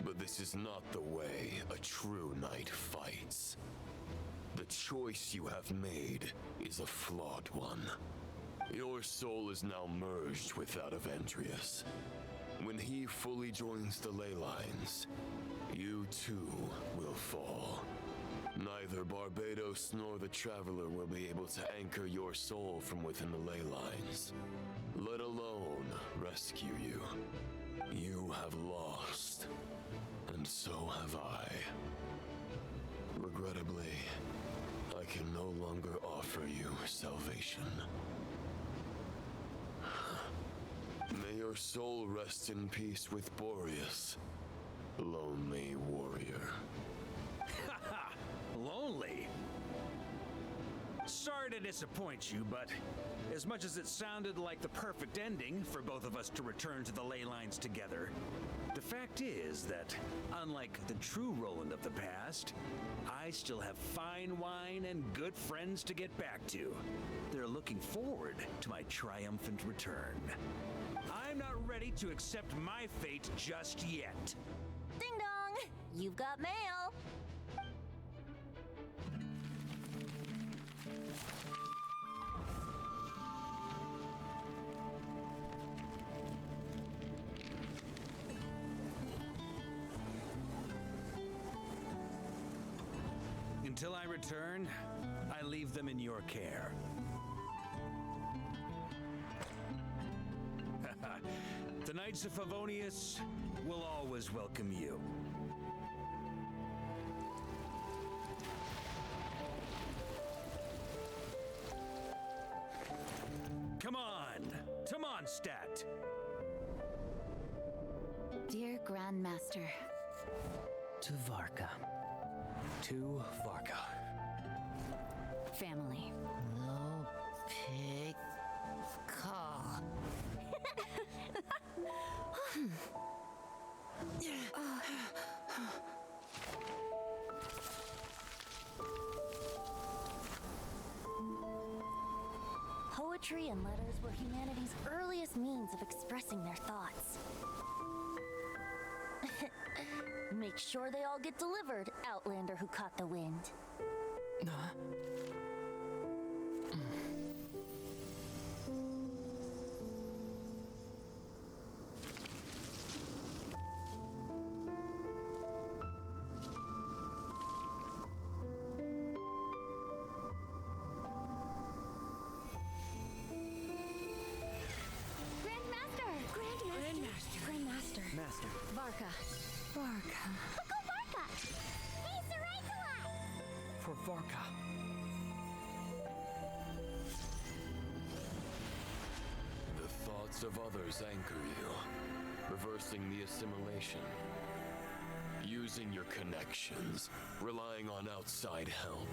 But this is not the way a true knight fights. The choice you have made is a flawed one. Your soul is now merged with that of Andreas. When he fully joins the ley lines, you too will fall. Neither Barbados nor the Traveler will be able to anchor your soul from within the ley lines, let alone rescue you. You have lost. And so have I. Regrettably, I can no longer offer you salvation. assimilation. May your soul rest in peace with Boreas, lonely warrior.
Lonely? Sorry to disappoint you, but as much as it sounded like the perfect ending for both of us to return to the ley lines together, the fact is that, unlike the true Roland of the past, I still have fine wine and good friends to get back to. They're looking forward to my triumphant return. I'm not ready to accept my fate just yet.
Ding dong! You've got mail!
Until I return, I leave them in your care. The Knights of Favonius will always welcome you. Come on, to Mondstadt.
Dear Grandmaster.
To Varka. To Varka.
Family.
No pig call.
Poetry and letters were humanity's earliest means of expressing their thoughts. Make sure they all get delivered, Outlander who caught the wind.
Grandmaster.
Master.
Varka.
Go Varka! He's the right to us!
For Varka.
The thoughts of others anchor you, reversing the assimilation. Using your connections, relying on outside help.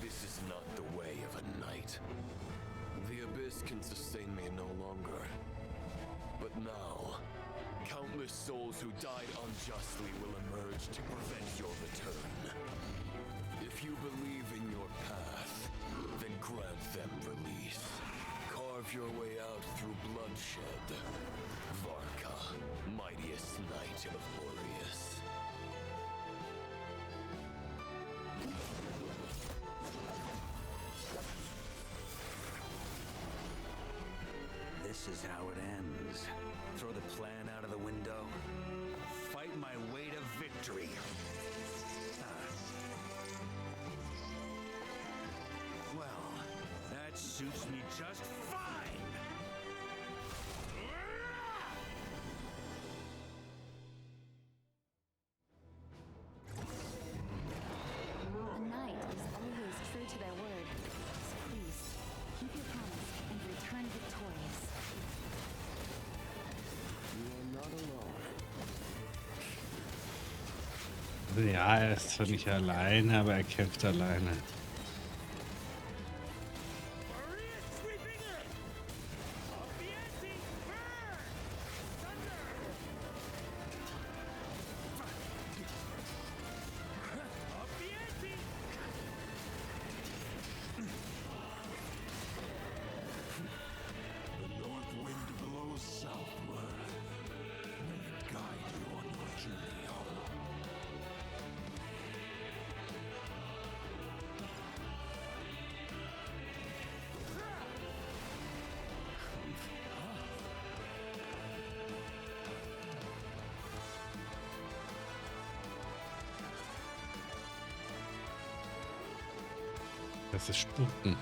This is not the way of a knight. The abyss can sustain me no longer. But now, countless souls who died unjustly will emerge to prevent your return. If you believe in your path, then grant them release. Carve your way out through bloodshed. Varka, mightiest knight of Boreas.
This is how it ends. Throw the plan out of the window. Fight my way to victory. Well, that suits me just fine.
A knight is always true to their word. So please, keep your promise and return victorious.
You are not alone.
Ja, er ist zwar nicht alleine, aber er kämpft alleine.
The north wind blows southward. May it guide you on your journey home.
Das ist Spucken.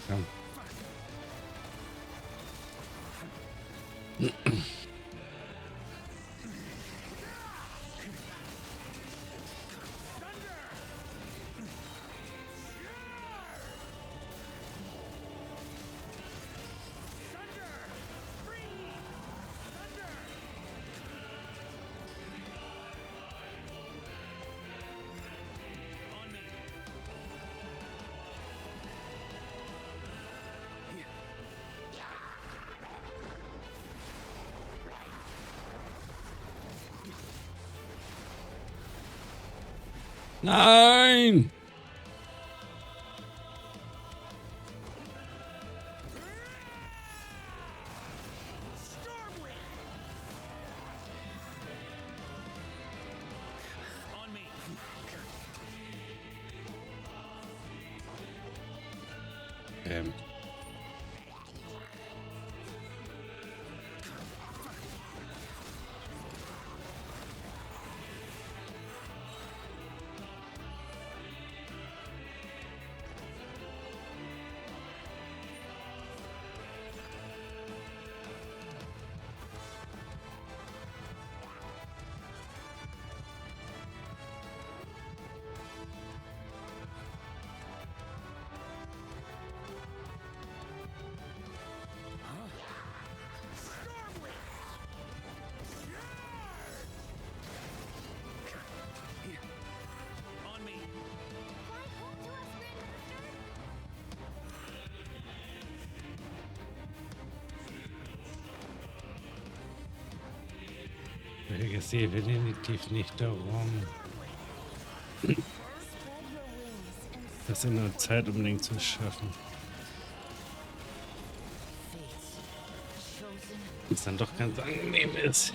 Komm. Nein! Ich sehe definitiv nicht darum, das in der Zeit unbedingt zu schaffen. Was dann doch ganz angenehm ist.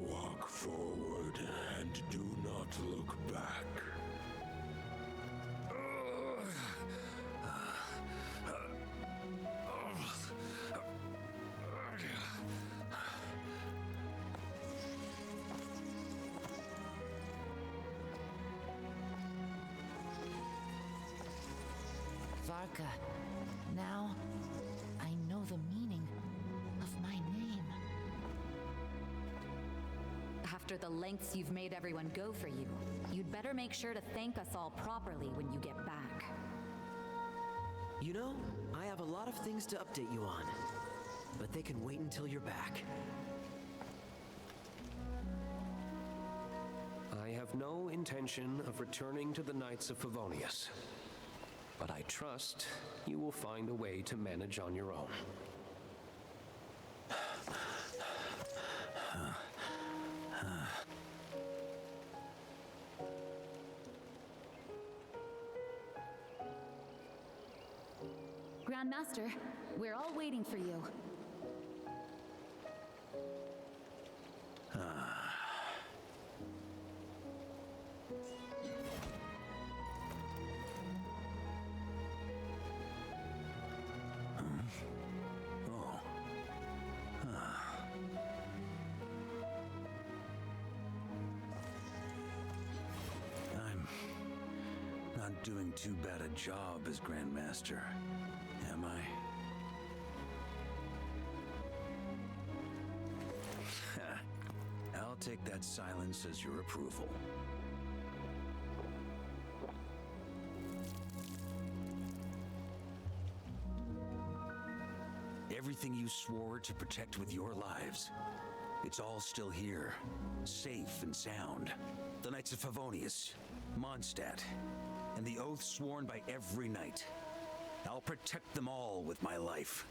Walk forward and do not look back.
Varka, now I know the meaning of my name.
After the lengths you've made everyone go for you, you'd better make sure to thank us all properly when you get back.
You know, I have a lot of things to update you on, but they can wait until you're back. I have no intention of returning to the Knights of Favonius, but I trust you will find a way to manage on your own.
Grandmaster, we're all waiting for you.
Not doing too bad a job as Grandmaster, am I? I'll take that silence as your approval. everything you swore to protect with your lives. It's all still here, safe and sound. The Knights of Favonius, Mondstadt, and the oath sworn by every knight. I'll protect them all with my life.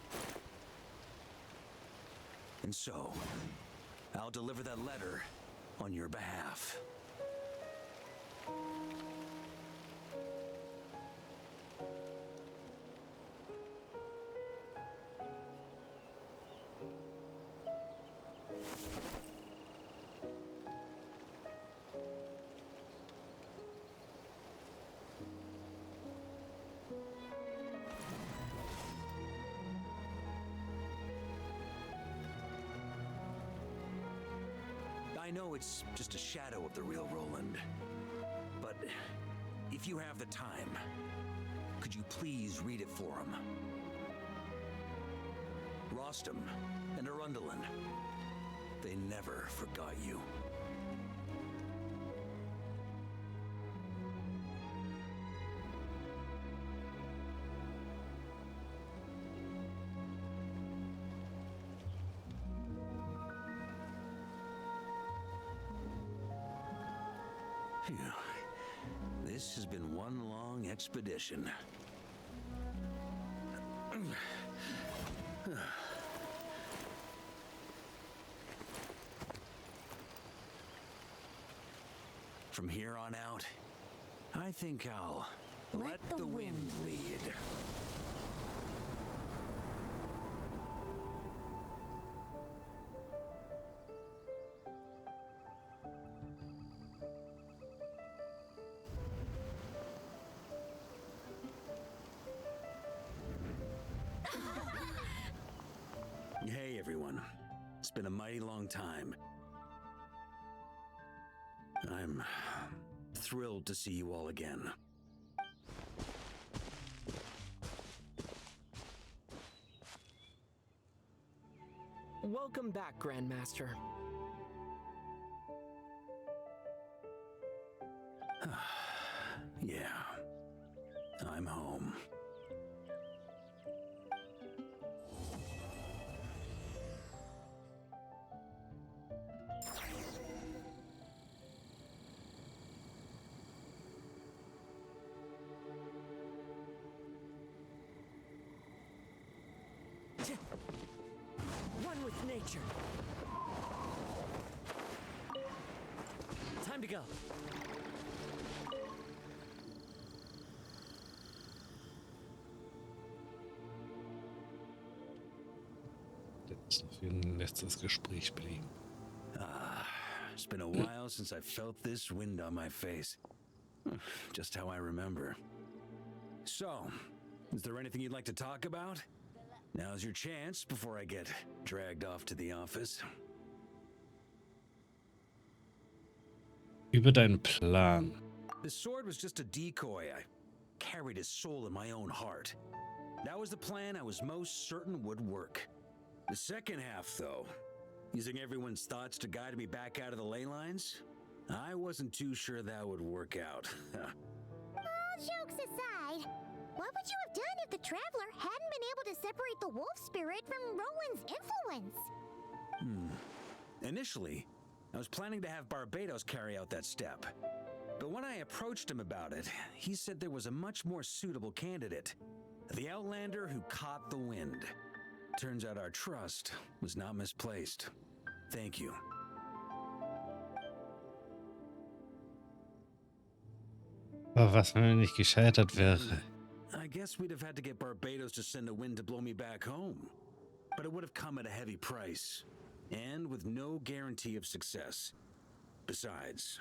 And so, I'll deliver that letter on your behalf. I know it's just a shadow of the real Roland, but if you have the time, could you please read it for him? Rostam and Arundelen, they never forgot you. Phew. This has been one long expedition. From here on out, I think I'll let the wind lead. Hey everyone, it's been a mighty long time. I'm thrilled to see you all again.
Welcome back, Grandmaster.
Yeah, I'm home.
One with nature. Time to go.
Jetzt noch ein letztes Gespräch blieben.
It's been a while since I felt this wind on my face. Just how I remember. So, is there anything you'd like to talk about? Now's your chance before I get dragged off to the office.
Über deinen Plan.
The sword was just a decoy. I carried his soul in my own heart. That was the plan I was most certain would work. The second half, though, using everyone's thoughts to guide me back out of the ley lines, I wasn't too sure that would work out.
All jokes aside, what would you have done if the Traveler hadn't been able to separate the wolf spirit from Roland's influence?
Initially, I was planning to have Barbados carry out that step. But when I approached him about it, he said there was a much more suitable candidate. The Outlander who caught the wind. Turns out our trust was not misplaced. Thank you.
Aber was, wenn er nicht gescheitert wäre?
I guess we'd have had to get Barbados to send a wind to blow me back home. But it would have come at a heavy price, and with no guarantee of success. Besides,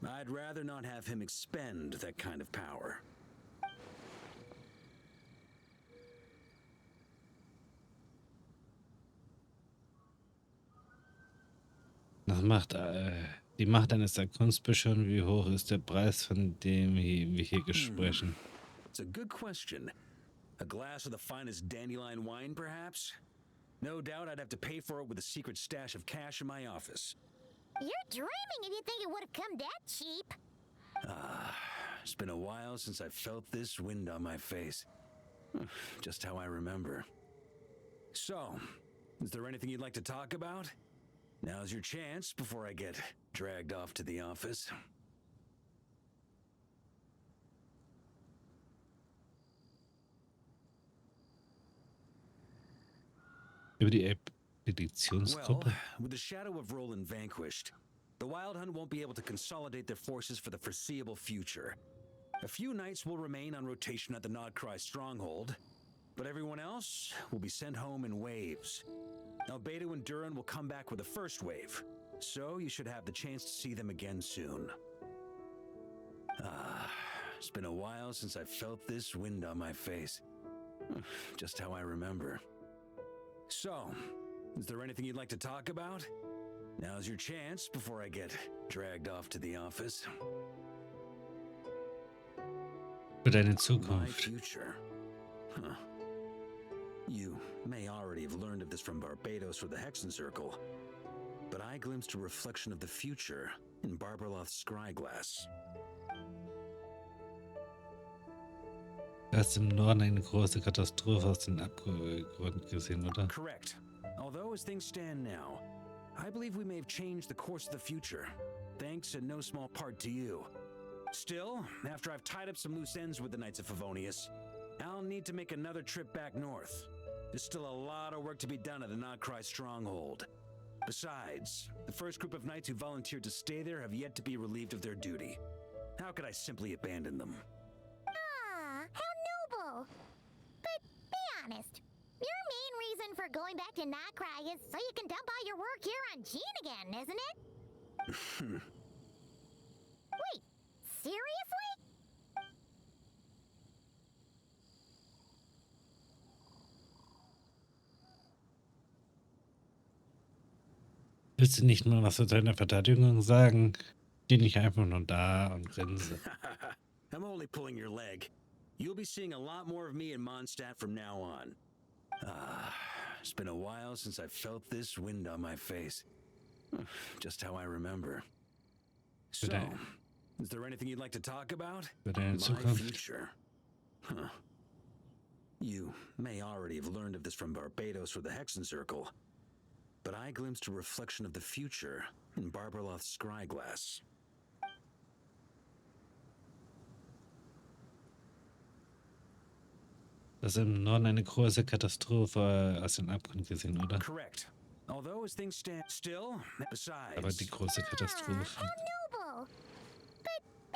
I'd rather not have him expend that kind of power.
Die Macht eines Kunstbeschwörens, wie hoch ist der Preis, von dem wir hier sprechen?
It's a good question. A glass of the finest dandelion wine, perhaps? No doubt I'd have to pay for it with a secret stash of cash in my office.
You're dreaming if you think it would have come that cheap.
It's been a while since I felt this wind on my face. Just how I remember. So, is there anything you'd like to talk about? Now's your chance before I get dragged off to the office.
Über die
Well,
Expeditionsgruppe.
with the shadow of Roland vanquished, the Wild Hunt won't be able to consolidate their forces for the foreseeable future. A few knights will remain on rotation at the Nodcry stronghold, but everyone else will be sent home in waves. Albedo and Durin will come back with the first wave, so you should have the chance to see them again soon. It's been a while since I felt this wind on my face. Just how I remember. So, is there anything you'd like to talk about? Now's your chance before I get dragged off to the office.
Für deine
My
Zukunft.
future. Huh. You may already have learned of this from Barbados or the Hexen Circle, but I glimpsed a reflection of the future in Barbarloth's scryglass.
Du hast im Norden eine große Katastrophe aus dem Abgrund gesehen, oder?
Correct. Although as things stand now, I believe we may have changed the course of the future, thanks in no small part to you. Still, after I've tied up some loose ends with the Knights of Favonius, I'll need to make another trip back north. There's still a lot of work to be done at the Nodcry stronghold. Besides, the first group of knights who volunteered to stay there have yet to be relieved of their duty. How could I simply abandon them?
How noble! But be honest, your main reason for going back to Nodcry is so you can dump all your work here on Gene again, isn't it? Wait, seriously?
Willst du nicht mal was zu deiner Verteidigung sagen? Steh nicht einfach nur da und grinse.
I'm only pulling your leg. You'll be seeing a lot more of me in Mondstadt from now on. It's been a while since I felt this wind on my face. Just how I remember. So, is there anything you'd like to talk about?
Für deine
My
Zukunft.
future. Huh. You may already have learned of this from Barbados or the Hexen Circle, but I glimpsed a reflection of the future in Barbarloth's scryglass.
Du hast im Norden eine große Katastrophe aus dem Abgrund gesehen, oder?
Correct. Although as things stand still, besides.
Aber die große Katastrophe.
Noble!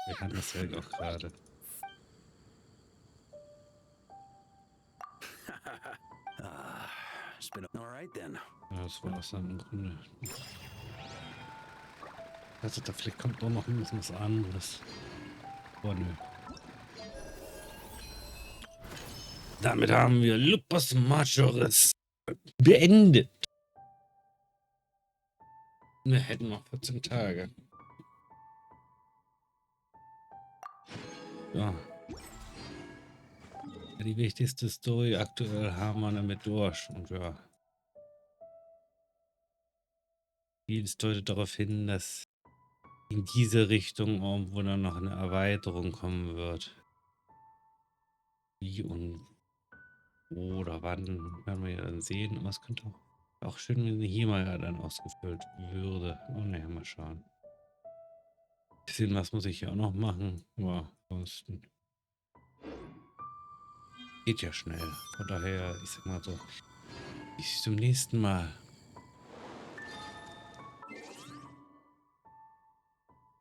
Wir hatten das ja auch gerade.
It's been all right then.
Ja, das war es dann im Grunde. Also da vielleicht kommt auch noch ein bisschen was anderes. Oh nö. Damit haben wir Lupus Majoris beendet. Wir hätten noch 14 Tage. Ja. Die wichtigste Story aktuell haben wir damit durch. Und ja. Vieles deutet darauf hin, dass in diese Richtung irgendwo dann noch eine Erweiterung kommen wird. Wie und wo oder wann werden wir ja dann sehen. Aber es könnte auch schön, wenn hier mal dann ausgefüllt würde. Oh ne, mal schauen. Ein bisschen was muss ich ja auch noch machen. Ja, ansonsten geht ja schnell. Von daher, ich sag mal so, bis zum nächsten Mal.